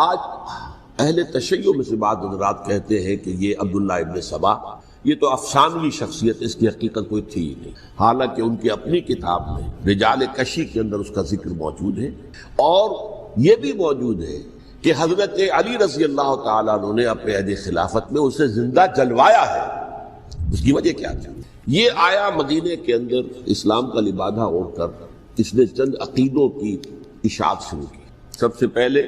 آج اہل تشیع میں سے بعض حضرات کہتے ہیں کہ یہ عبداللہ ابن سبا یہ تو افسانوی شخصیت، اس کی حقیقت کوئی تھی ہی نہیں، حالانکہ ان کی اپنی کتاب میں رجال کشی کے اندر اس کا ذکر موجود ہے، اور یہ بھی موجود ہے کہ حضرت علی رضی اللہ تعالیٰ عنہ نے اپنے عہد خلافت میں اسے زندہ جلوایا ہے۔ اس کی وجہ کیا تھی؟ یہ آیا مدینے کے اندر اسلام کا لبادہ اوڑھ کر اس نے چند عقیدوں کی اشاعت شروع کی۔ سب سے پہلے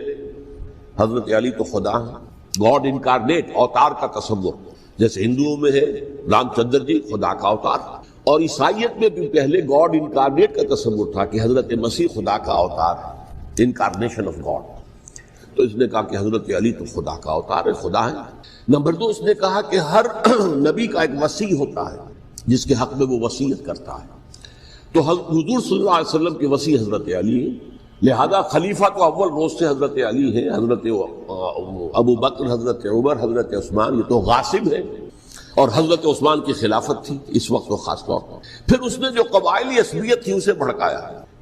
حضرت علی تو خدا ہے، گاڈ انکارنیٹ، اوتار کا تصور، جیسے ہندوؤں میں ہے رام چندر جی خدا کا اوتار، اور عیسائیت میں بھی پہلے گاڈ انکارنیٹ کا تصور تھا کہ حضرت مسیح خدا کا اوتار ہے، انکارنیشن آف گاڈ۔ تو اس نے کہا کہ حضرت علی تو خدا کا اوتار ہے، خدا ہے۔ نمبر دو، اس نے کہا کہ ہر نبی کا ایک وصی ہوتا ہے جس کے حق میں وہ وصیت کرتا ہے، تو حضور صلی اللہ علیہ وسلم کے وصی حضرت علی ہے، لہذا خلیفہ تو اول روز سے حضرت علی ہے، حضرت ابو بکر، حضرت عمر، حضرت عثمان، یہ تو غاصب ہے، اور حضرت عثمان کی خلافت تھی اس وقت تو خاص طور پر۔ پھر اس نے جو قبائلی عصبیت تھی اسے بھڑکایا۔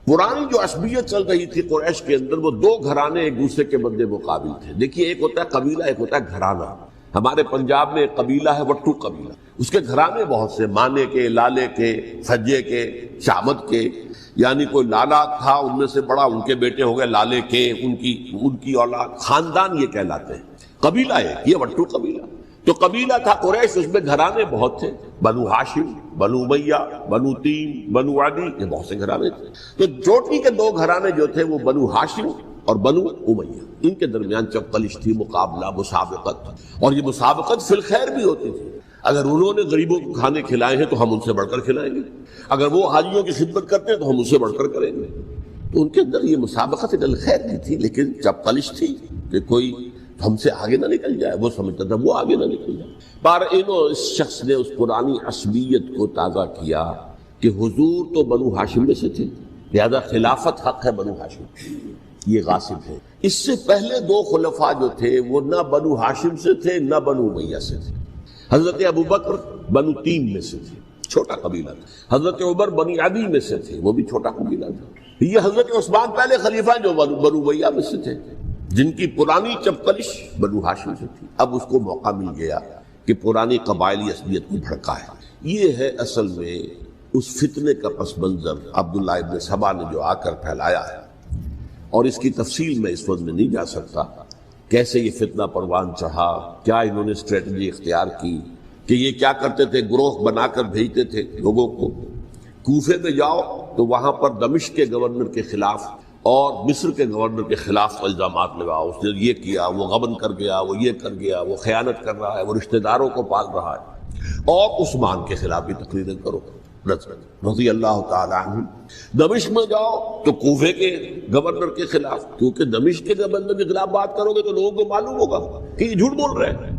پرانی جو عصبیت چل رہی تھی قریش کے اندر، وہ دو گھرانے ایک دوسرے کے بدلے مقابل تھے۔ دیکھیے، ایک ہوتا ہے قبیلہ، ایک ہوتا ہے گھرانہ۔ ہمارے پنجاب میں ایک قبیلہ ہے وٹو قبیلہ، اس کے گھرانے بہت سے، مانے کے، لالے کے، سجے کے، شامت کے، یعنی کوئی لالا تھا ان میں سے بڑا، ان کے بیٹے ہو گئے لالے کے، ان کی اولاد، خاندان یہ کہلاتے ہیں۔ قبیلہ ہے یہ وٹو قبیلہ، تو قبیلہ تھا قریش، اس میں گھرانے بہت تھے، بنو ہاشم، بنو امیہ، بنو تیم، بنو عدی، یہ بہت سے گھرانے تھے۔ تو چوٹی کے دو گھرانے جو تھے وہ بنو ہاشم اور بنو امیہ، ان کے درمیان چپقلش تھی، مقابلہ، مسابقت، اور یہ مسابقت فی الخیر بھی ہوتی تھی۔ اگر انہوں نے غریبوں کو کھانے کھلائے ہیں تو ہم ان سے بڑھ کر کھلائیں گے، اگر وہ حاجیوں کی خدمت کرتے ہیں تو ہم ان سے بڑھ کر کریں گے۔ تو ان کے اندر یہ مسابقت الخیر بھی تھی، لیکن چپقلش تھی کہ کوئی ہم سے آگے نہ نکل جائے، وہ سمجھتا تھا وہ آگے نہ نکل جائے۔ اس شخص نے اس پرانی عصبیت کو تازہ کیا کہ حضور تو بنو ہاشم میں سے تھے، لہذا خلافت حق ہے بنو ہاشم، یہ غاصب ہے۔ اس سے پہلے دو خلفاء جو تھے وہ نہ بنو ہاشم سے تھے نہ بنو امیہ سے تھے۔ حضرت ابو بکر بنو تیم میں سے تھے، چھوٹا قبیلہ تھا۔ حضرت عمر بنی عدی میں سے تھے، وہ بھی چھوٹا قبیلہ تھا۔ یہ حضرت عثمان پہلے خلیفہ جو بنو امیہ میں سے تھے، جن کی پرانی چپقلش بنو ہاشم سے تھی۔ اب اس کو موقع مل گیا کہ پرانی قبائلی عصبیت کو بھڑکائے۔ یہ ہے اصل میں اس فتنے کا پس منظر عبداللہ ابن سبا نے جو آ کر پھیلایا ہے، اور اس کی تفصیل میں اس وقت میں نہیں جا سکتا، کیسے یہ فتنہ پروان چڑھا، کیا انہوں نے اسٹریٹجی اختیار کی، کہ یہ کیا کرتے تھے، گروہ بنا کر بھیجتے تھے لوگوں کو، کوفے میں جاؤ تو وہاں پر دمشق کے گورنر کے خلاف اور مصر کے گورنر کے خلاف الزامات لگاؤ، اس نے یہ کیا، وہ غبن کر گیا، وہ یہ کر گیا، وہ خیانت کر رہا ہے، وہ رشتہ داروں کو پال رہا ہے، اور عثمان کے خلاف بھی تقریریں کرو رضی اللہ تعالی عنہ۔ دمشق میں جاؤ تو کوفے کے گورنر کے خلاف، کیونکہ دمشق کے گورنر کے خلاف بات کرو گے تو لوگوں کو معلوم ہوگا کہ یہ جھوٹ بول رہے ہیں،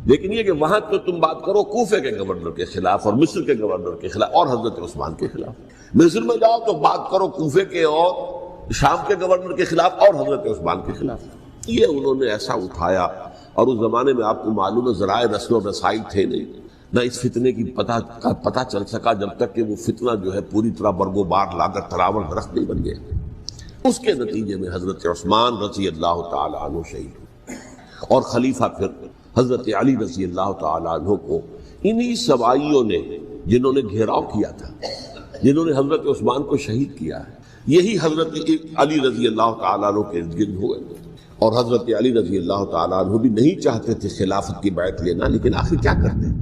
لیکن یہ کہ وہاں تو تم بات کرو کوفے کے گورنر کے خلاف اور مصر کے گورنر کے خلاف اور حضرت عثمان کے خلاف۔ مصر میں جاؤ تو بات کرو کوفے کے اور شام کے گورنر کے خلاف اور حضرت عثمان کے خلاف۔ یہ انہوں نے ایسا اٹھایا، اور اس زمانے میں آپ کو معلوم ہے ذرائع نشر و رسائی تھے نہیں، نہ اس فتنے کی پتہ چل سکا جب تک کہ وہ فتنہ جو ہے پوری طرح برگو بار لا کر تراول درخت نہیں بن گیا۔ اس کے نتیجے میں حضرت عثمان رضی اللہ تعالی عنہ شہید ہوئے، اور خلیفہ پھر حضرت علی رضی اللہ تعالی عنہ کو انہی سوائیوں نے، جنہوں نے گھیراؤ کیا تھا، جنہوں نے حضرت عثمان کو شہید کیا ہے، یہی حضرت علی رضی اللہ تعالیٰ عنہ کے ارد گرد ہوئے، اور حضرت علی رضی اللہ تعالیٰ عنہ بھی نہیں چاہتے تھے خلافت کی بیعت لینا، لیکن آخر کیا کرتے؟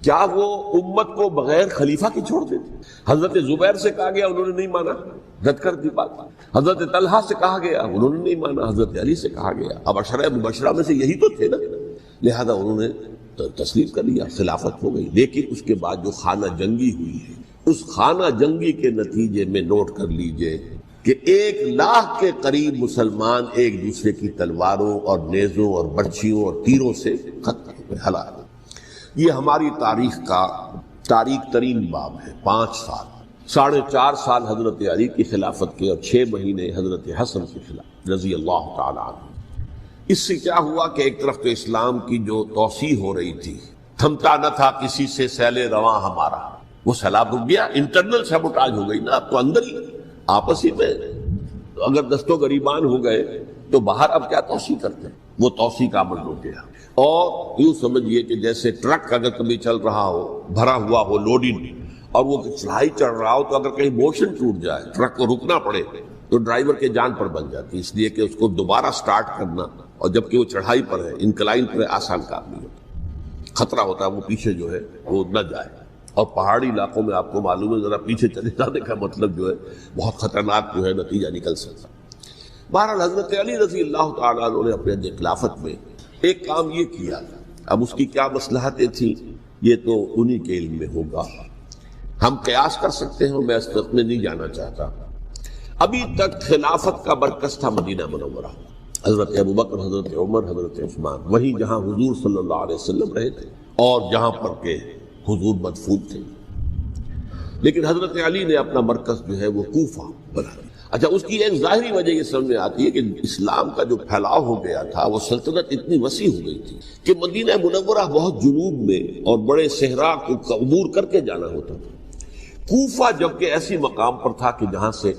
کیا وہ امت کو بغیر خلیفہ کی چھوڑ دیتے؟ حضرت زبیر سے کہا گیا، انہوں نے نہیں مانا، رد کر دی بات۔ حضرت طلحہ سے کہا گیا، انہوں نے نہیں مانا۔ حضرت علی سے کہا گیا، اب عشرہ مبشرہ میں سے یہی تو تھے نا، لہذا انہوں نے تسلیم کر لیا، خلافت ہو گئی۔ لیکن اس کے بعد جو خانہ جنگی ہوئی ہے، اس خانہ جنگی کے نتیجے میں نوٹ کر لیجئے کہ 1,00,000 کے قریب مسلمان ایک دوسرے کی تلواروں اور نیزوں اور برچھیوں اور تیروں سے قتل ہوئے، ہلاک۔ یہ ہماری تاریخ کا تاریخ ترین باب ہے۔ 5 سال، 4.5 سال حضرت علی کی خلافت کے، اور 6 مہینے حضرت حسن کی خلافت رضی اللہ تعالی عنہ۔ اس سے کیا ہوا کہ ایک طرف تو اسلام کی جو توسیع ہو رہی تھی، تھمتا نہ تھا کسی سے سیل رواں ہمارا، وہ سیلاب رک گیا، انٹرنل سیبوٹاج ہو گئی نا، اب تو اندر ہی آپس ہی میں اگر دستوں گریبان ہو گئے تو باہر اب کیا توسیع کرتے ہیں، وہ توسیع کا عمل رک گیا۔ اور یوں سمجھیے کہ جیسے ٹرک اگر کبھی چل رہا ہو، بھرا ہوا ہو لوڈنگ، اور وہ چڑھائی چڑھ رہا ہو، تو اگر کہیں موشن ٹوٹ جائے، ٹرک کو رکنا پڑے، تو ڈرائیور کے جان پر بن جاتی، اس لیے کہ اس کو دوبارہ سٹارٹ کرنا، اور جبکہ وہ چڑھائی پر ہے، انکلائن پر ہے، آسان کام نہیں ہوتا، خطرہ ہوتا ہے وہ پیچھے جو ہے وہ نہ جائے۔ اور پہاڑی علاقوں میں آپ کو معلوم ہے ذرا پیچھے چلے جانے کا مطلب جو ہے بہت خطرناک جو ہے نتیجہ نکل سکتا۔ بہرحال حضرت علی رضی اللہ تعالیٰ عنہ نے اپنے خلافت میں ایک کام یہ کیا، اب اس کی کیا مصلحتیں تھیں یہ تو انہی کے علم میں ہوگا، ہم قیاس کر سکتے ہیں، میں اس طرف میں نہیں جانا چاہتا۔ ابھی تک خلافت کا مرکز تھا مدینہ منورہ، حضرت ابوبکر، حضرت عمر، حضرت عثمان، وہی جہاں حضور صلی اللہ علیہ وسلم رہے تھے اور جہاں پر کہ حضور مدفون تھے۔ لیکن حضرت علی نے اپنا مرکز جو ہے وہ کوفہ بنا دیا۔ اچھا، اس کی ایک ظاہری وجہ یہ سمجھ میں آتی ہے کہ اسلام کا جو پھیلاؤ ہو گیا تھا، وہ سلطنت اتنی وسیع ہو گئی تھی کہ مدینہ منورہ بہت جنوب میں اور بڑے صحرا کو عبور کر کے جانا ہوتا تھا۔ کوفہ جبکہ ایسی مقام پر تھا کہ جہاں سے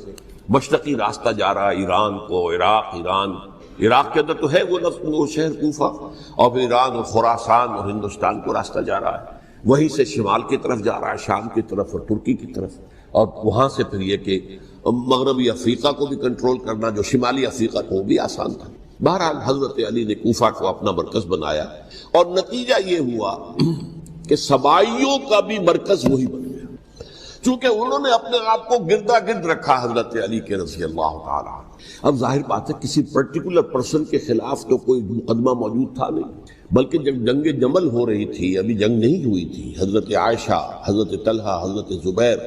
مشرقی راستہ جا رہا ہے ایران کو، عراق کے اندر تو ہے وہ شہر کوفہ، اور پھر ایران اور خراسان اور ہندوستان کو راستہ جا رہا ہے، وہیں سے شمال کی طرف جا رہا ہے، شام کی طرف اور ترکی کی طرف، اور وہاں سے پھر یہ کہ مغربی افریقہ کو بھی کنٹرول کرنا، جو شمالی افریقہ کو بھی آسان تھا۔ بہرحال حضرت علی نے کوفہ کو اپنا مرکز بنایا، اور نتیجہ یہ ہوا کہ سبائیوں کا بھی مرکز وہی بن گیا، چونکہ انہوں نے اپنے آپ کو گردا گرد رکھا حضرت علی کے رضی اللہ تعالیٰ۔ اب ظاہر بات ہے کسی پرٹیکولر پرسن کے خلاف تو کوئی مقدمہ موجود تھا نہیں، بلکہ جب جنگ جمل ہو رہی تھی، ابھی جنگ نہیں ہوئی تھی، حضرت عائشہ، حضرت طلحہ، حضرت زبیر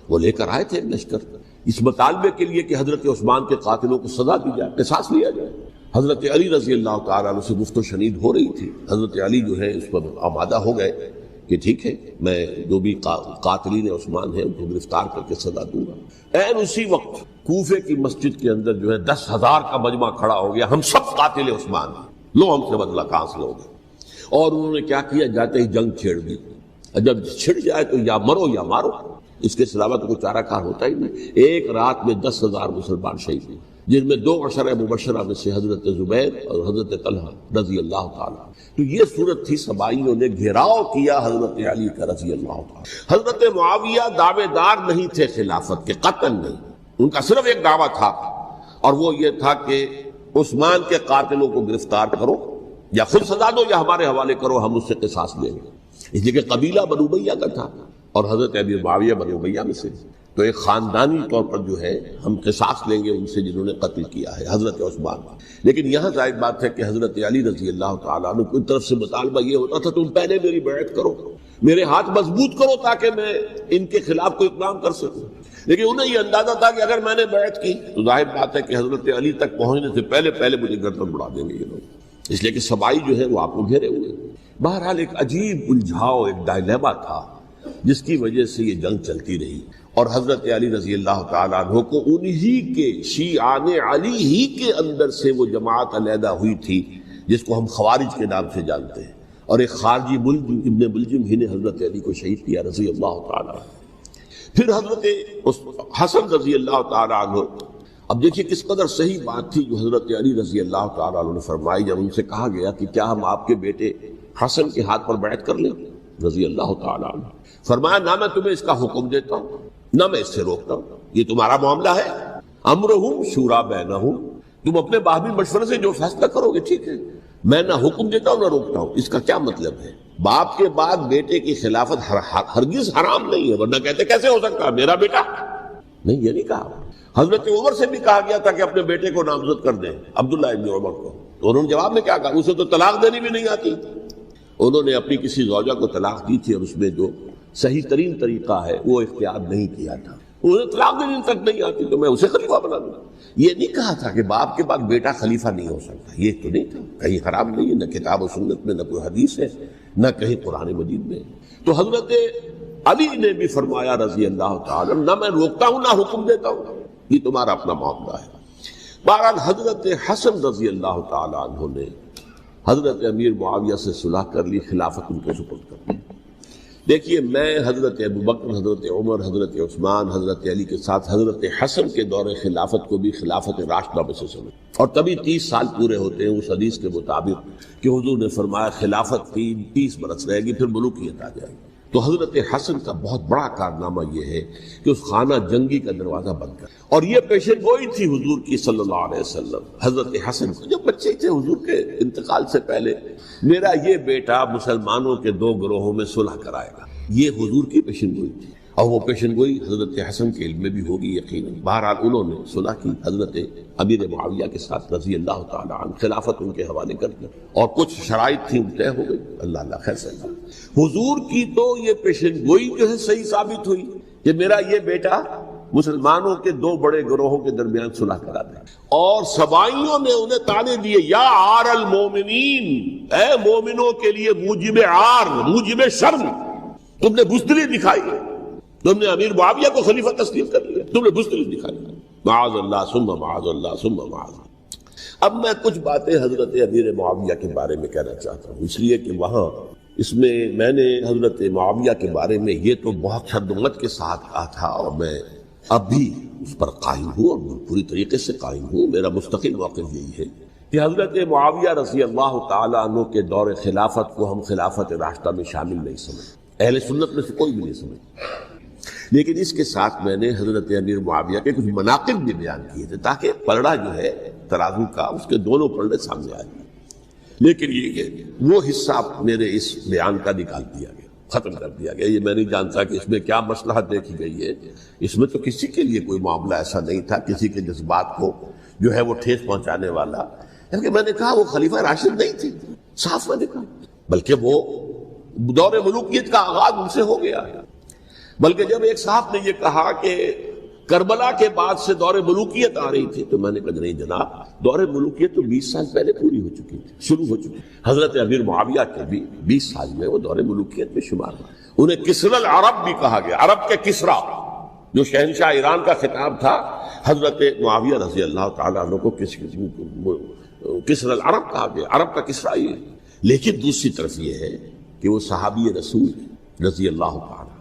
وہ لے کر آئے تھے لشکر اس مطالبے کے لیے کہ حضرت عثمان کے قاتلوں کو سزا دی جائے، قصاص لیا جائے۔ حضرت علی رضی اللہ تعالیٰ عنہ سے گفت و شنید ہو رہی تھی، حضرت علی جو ہے اس پر آمادہ ہو گئے کہ ٹھیک ہے، میں جو بھی قاتلین عثمان ہیں ان کو گرفتار کر کے سزا دوں گا۔ این اسی وقت کوفے کی مسجد کے اندر جو ہے 10,000 کا مجمع کھڑا ہو گیا، ہم سب قاتل عثمان ہیں، لو ہم سے بدلہ کہاں سے لوگے۔ اور انہوں نے کیا کیا، جاتے ہی جنگ چھیڑ دی، جب چھڑ جائے تو یا مرو یا مارو، اس کے علاوہ تو کوئی چارہ کار ہوتا ہی نہیں۔ ایک رات میں 10,000 مسلمان شہید ہوئے، جن میں 2 عشرہ مبشرہ میں سے حضرت زبیر اور حضرت طلحہ رضی اللہ تعالیٰ۔ تو یہ صورت تھی، سبائیوں نے گھیراؤ کیا حضرت علی کا رضی اللہ تعالیٰ۔ حضرت معاویہ دعوے دار نہیں تھے خلافت کے، قطعاً نہیں، ان کا صرف ایک دعویٰ تھا، اور وہ یہ تھا کہ عثمان کے قاتلوں کو گرفتار کرو، یا خود سزا دو یا ہمارے حوالے کرو، ہم اس سے قصاص لیں گے۔ اس لیے کہ قبیلہ بنو امیہ کا تھا، اور حضرت ابی معاویہ بنو امیہ میں سے، تو ایک خاندانی طور پر جو ہے ہم قصاص لیں گے ان سے جنہوں نے قتل کیا ہے حضرت عثمان۔ لیکن یہاں ظاہر بات ہے کہ حضرت علی رضی اللہ تعالیٰ عنہ کی طرف سے مطالبہ یہ ہوتا تھا تم پہلے میری بیعت کرو، میرے ہاتھ مضبوط کرو تاکہ میں ان کے خلاف کوئی اقدام کر سکوں۔ لیکن انہیں یہ اندازہ تھا کہ اگر میں نے بیعت کی تو ظاہر بات ہے کہ حضرت علی تک پہنچنے سے پہلے مجھے گردن اڑا دیں گے یہ لوگ، اس لیے کہ سبائی جو ہے وہ آپ کو گھیرے ہوئے۔ بہرحال ایک عجیب الجھاؤ، ایک ڈائلیما تھا جس کی وجہ سے یہ جنگ چلتی رہی، اور حضرت علی رضی اللہ تعالیٰ عنہ کو انہی کے شیعان علی ہی کے اندر سے وہ جماعت علیحدہ ہوئی تھی جس کو ہم خوارج کے نام سے جانتے ہیں، اور ایک خارجی ابن ملجم ہی نے حضرت علی کو شہید کیا رضی اللہ تعالیٰ عنہ۔ پھر حضرت حسن رضی اللہ تعالیٰ عنہ، اب دیکھیے کس قدر صحیح بات تھی جو حضرت علی رضی اللہ تعالیٰ عنہ نے فرمائی جب ان سے کہا گیا کہ کیا ہم آپ کے بیٹے حسن کے ہاتھ پر بیعت کر لیں رضی اللہ تعالیٰ عنہ۔ فرمایا نہ میں تمہیں اس کا حکم دیتا ہوں نہ میں اس سے روکتا ہوں، یہ تمہارا معاملہ ہے، امرہم شورا بینہم، تم اپنے باہمی مشورے سے جو فیصلہ کرو گے ٹھیک ہے، میں نہ حکم دیتا ہوں نہ روکتا ہوں۔ اس کا کیا مطلب ہے؟ باپ کے بعد بیٹے کی خلافت ہرگز حرام نہیں ہے، ورنہ کہتے کیسے ہو سکتا ہے میرا بیٹا؟ نہیں، یہ نہیں کہا۔ حضرت عمر سے بھی کہا گیا تھا کہ اپنے بیٹے کو نامزد کر دیں، عبداللہ ابن عمر کو، تو انہوں نے جواب میں کیا کہا؟ اسے تو طلاق دینی بھی نہیں آتی۔ انہوں نے اپنی کسی زوجہ کو طلاق دی تھی اور اس میں جو صحیح ترین طریقہ ہے وہ اختیار نہیں کیا تھا، انہیں طلاق دینے تک نہیں آتی تو میں اسے خلیفہ بنا دوں۔ یہ نہیں کہا تھا کہ باپ کے بعد بیٹا خلیفہ نہیں ہو سکتا، یہ تو نہیں تھا، کہیں حرام نہیں ہے، نہ کتاب و سنت میں، نہ کوئی حدیث ہے، نہ کہیں قرآن مجید میں۔ تو حضرت علی نے بھی فرمایا رضی اللہ تعالیٰ، نہ میں روکتا ہوں نہ حکم دیتا ہوں، یہ تمہارا اپنا معاملہ ہے۔ بہرحال حضرت حسن رضی اللہ تعالیٰ عنہ نے حضرت امیر معاویہ سے صلح کر لی، خلافت ان کو سپرد کر دی۔ دیکھیے میں حضرت ابوبکر، حضرت عمر، حضرت عثمان، حضرت علی کے ساتھ حضرت حسن کے دور خلافت کو بھی خلافت راشدہ میں سے سمجھ، اور تبھی 30 سال پورے ہوتے ہیں اس حدیث کے مطابق کہ حضور نے فرمایا خلافت کی 30 برس رہے گی پھر ملوکیت آ جائے گی۔ تو حضرت حسن کا بہت بڑا کارنامہ یہ ہے کہ اس خانہ جنگی کا دروازہ بند کر، اور یہ پیشن گوئی تھی حضور کی صلی اللہ علیہ وسلم حضرت حسن کو جب بچے تھے حضور کے انتقال سے پہلے، میرا یہ بیٹا مسلمانوں کے 2 گروہوں میں صلح کرائے گا، یہ حضور کی پیشن گوئی تھی، اور وہ پیشن گوئی حضرت حسن کے علم میں بھی ہوگی یقیناً۔ بہرحال انہوں نے صلح کی حضرت امیر معاویہ کے ساتھ رضی اللہ تعالیٰ عنہ، خلافت ان کے حوالے کر دیا، اور کچھ شرائط تھیں طے ہو گئی، اللہ خیر سے۔ حضور کی تو یہ پیشن گوئی جو ہے صحیح ثابت ہوئی کہ میرا یہ بیٹا مسلمانوں کے 2 بڑے گروہوں کے درمیان صلح کرا دے، اور سبائیوں نے انہیں طعنے دیے، یا عار المومنین، اے مومنوں کے لیے موجب عار، موجب شرم، تم نے بزدلی دکھائی، تم نے امیر معاویہ کو خلیفہ تسلیم کر لیا، تم نے بزدلی دکھائی، معاذ اللہ ثم معاذ اللہ ثم معاذ۔ اب میں کچھ باتیں حضرت امیر معاویہ کے بارے میں کہنا چاہتا ہوں، اس لیے کہ وہاں اس میں نے حضرت معاویہ کے بارے میں یہ تو بہت شدت کے ساتھ کہا تھا، اور میں اب بھی اس پر قائم ہوں اور پوری طریقے سے قائم ہوں۔ میرا مستقل موقف یہی ہے کہ حضرت معاویہ رضی اللہ تعالیٰ عنہ کے دور خلافت کو ہم خلافت راشدہ میں شامل نہیں سمجھتے، اہل سنت میں سے کوئی بھی نہیں سمجھتا، لیکن اس کے ساتھ میں نے حضرت امیر معاویہ کے کچھ مناقب بھی بیان کیے تھے تاکہ پلڑا جو ہے ترازو کا اس کے دونوں پلڑے سامنے آ جائیں، لیکن یہ وہ حصہ میرے اس بیان کا نکال دیا گیا، ختم کر دیا گیا۔ یہ میں نہیں جانتا کہ اس میں کیا مصلحت دیکھی گئی ہے، اس میں تو کسی کے لیے کوئی معاملہ ایسا نہیں تھا کسی کے جذبات کو جو ہے وہ ٹھیس پہنچانے والا، کیونکہ میں نے کہا وہ خلیفہ راشد نہیں تھی، صاف میں نے کہا، بلکہ وہ دور ملوکیت کا آغاز ان سے ہو گیا ہے۔ بلکہ جب ایک صاحب نے یہ کہا کہ کربلا کے بعد سے دور ملوکیت آ رہی تھی، تو میں نے کہا نہیں جناب، دور ملوکیت تو 20 سال پہلے پوری ہو چکی تھی، شروع ہو چکی۔ حضرت امیر معاویہ کے بھی 20 سال میں وہ دور ملوکیت میں شمار ہوا، انہیں کسری العرب بھی کہا گیا، عرب کے کسریٰ جو شہنشاہ ایران کا خطاب تھا، حضرت معاویہ رضی اللہ تعالیٰ عنہ کو کسری العرب کہا گیا، عرب کا کسریٰ یہ۔ لیکن دوسری طرف یہ ہے کہ وہ صحابی رسول رضی اللہ تعالیٰ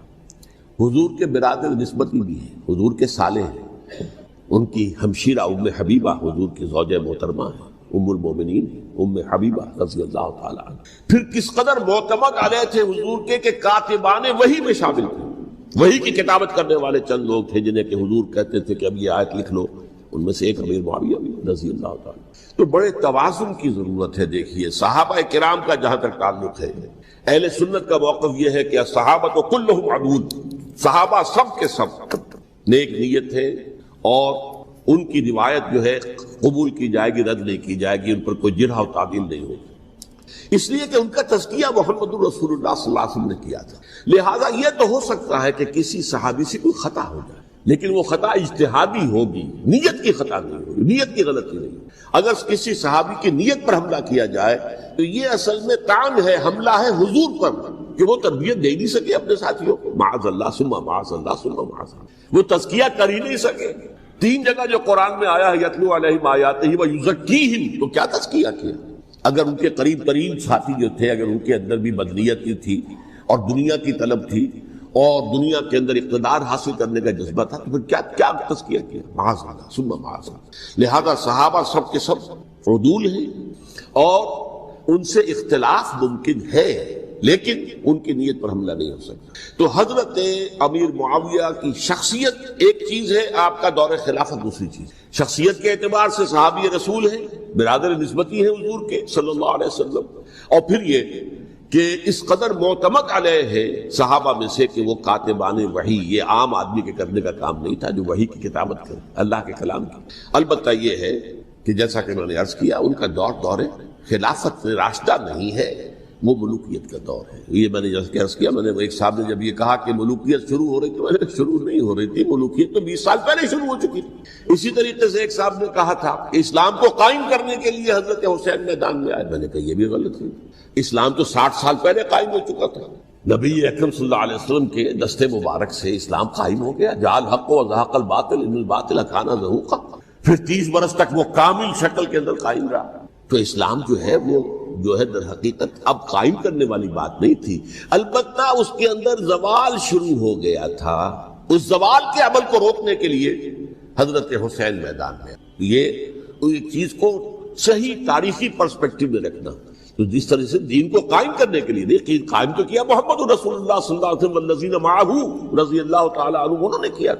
حضور کے برادر نسبتی بھی ہیں، حضور کے صالح ہیں، ان کی ہمشیرہ ام حبیبہ حضور کی زوجہ محترمہ ہیں، ام المومنین ام حبیبہ رضی اللہ تعالیٰ عنہ۔ پھر کس قدر معتمد علیہ تھے حضور کے کہ کاتبان وحی میں شامل تھے، وحی کی کتابت کرنے والے چند لوگ تھے جنہیں کہ حضور کہتے تھے کہ اب یہ آیت لکھ لو، ان میں سے ایک امیر معاویہ بھی رضی اللہ تعالیٰ۔ تو بڑے توازن کی ضرورت ہے۔ دیکھیے صحابہ کرام کا جہاں تک تعلق ہے، اہل سنت کا موقف یہ ہے کہ الصحابہ کلہم عدول، صحابہ سب کے سب نیک نیت ہے، اور ان کی روایت جو ہے قبول کی جائے گی، رد نہیں کی جائے گی، ان پر کوئی جرح و تعدیل نہیں ہوگی، اس لیے کہ ان کا تزکیہ محمد رسول اللہ صلی اللہ علیہ وسلم نے کیا تھا۔ لہٰذا یہ تو ہو سکتا ہے کہ کسی صحابی سے کوئی خطا ہو جائے، لیکن وہ خطا اجتہادی ہوگی، نیت کی خطا نہیں ہوگی، نیت کی غلطی نہیں۔ اگر کسی صحابی کی نیت پر حملہ کیا جائے تو یہ اصل میں طعن ہے، حملہ ہے حضور پر کہ وہ تربیت دے نہیں سکے اپنے ساتھیوں کو، معاذ اللہ ثم معاذ اللہ ثم معاذ اللہ، وہ تزکیہ کر ہی نہیں سکے۔ 3 جگہ جو قرآن میں آیا ہے یتلو علیہم آیاتہ ویزکیہم، تو کیا تزکیہ کیا؟ اگر ان کے قریب ترین ساتھی جو تھے، اگر ان کے اندر بھی بدنیت تھی اور دنیا کی طلب تھی اور دنیا کے اندر اقتدار حاصل کرنے کا جذبہ تھا، تو پھر کیا تزکیہ کیا؟ معاذ اللہ ثم معاذ اللہ۔ لہذا صحابہ سب کے سب عدول ہیں، اور ان سے اختلاف ممکن ہے، لیکن ان کی نیت پر حملہ نہیں ہو سکتا۔ تو حضرت امیر معاویہ کی شخصیت ایک چیز ہے، آپ کا دور خلافت دوسری چیز۔ شخصیت کے اعتبار سے صحابی رسول ہیں، برادر نسبتی ہیں حضور کے صلی اللہ علیہ وسلم، اور پھر یہ کہ اس قدر معتمد علیہ ہے صحابہ میں سے کہ وہ کاتبان وحی، یہ عام آدمی کے کرنے کا کام نہیں تھا جو وحی کی کتابت کرے، اللہ کے کلام کی۔ البتہ یہ ہے کہ جیسا کہ میں نے عرض کیا، ان کا دور خلافت راشدہ نہیں ہے، وہ ملوکیت کا دور ہے۔ یہ میں نے جیسے عرض کیا، میں نے ایک صاحب نے جب یہ کہا کہ ملوکیت شروع ہو رہی تھی، میں نے شروع نہیں ہو رہی تھی، ملوکیت تو 20 سال پہلے شروع ہو چکی تھی۔ اسی طریقے سے ایک صاحب نے کہا تھا اسلام کو قائم کرنے کے لیے حضرت حسین میدان میں آئے، میں نے کہا یہ بھی غلط ہے، اسلام تو 60 سال پہلے قائم ہو چکا تھا، نبی اکرم صلی اللہ علیہ وسلم کے دستے مبارک سے اسلام قائم ہو گیا، جاء الحق وزهق الباطل ان الباطل کان زهوقا، پھر 30 برس تک وہ کامل شکل کے اندر قائم رہا۔ تو اسلام جو ہے وہ جو ہے در حقیقت اب قائم کرنے والی بات نہیں تھی، البتہ اس کے اندر زوال شروع ہو گیا تھا۔ اس زوال کے عمل کو روکنے کے لیے حضرت حسین میدان میں، یہ چیز کو صحیح تاریخی پرسپیکٹو میں رکھنا، تو جس طرح سے دین کو قائم کرنے کے لیے دیکھیے قائم تو کیا محمد رسول اللہ صلی اللہ علیہ وسلم والذین معہ رضی اللہ تعالی عنہ، انہوں نے کیا۔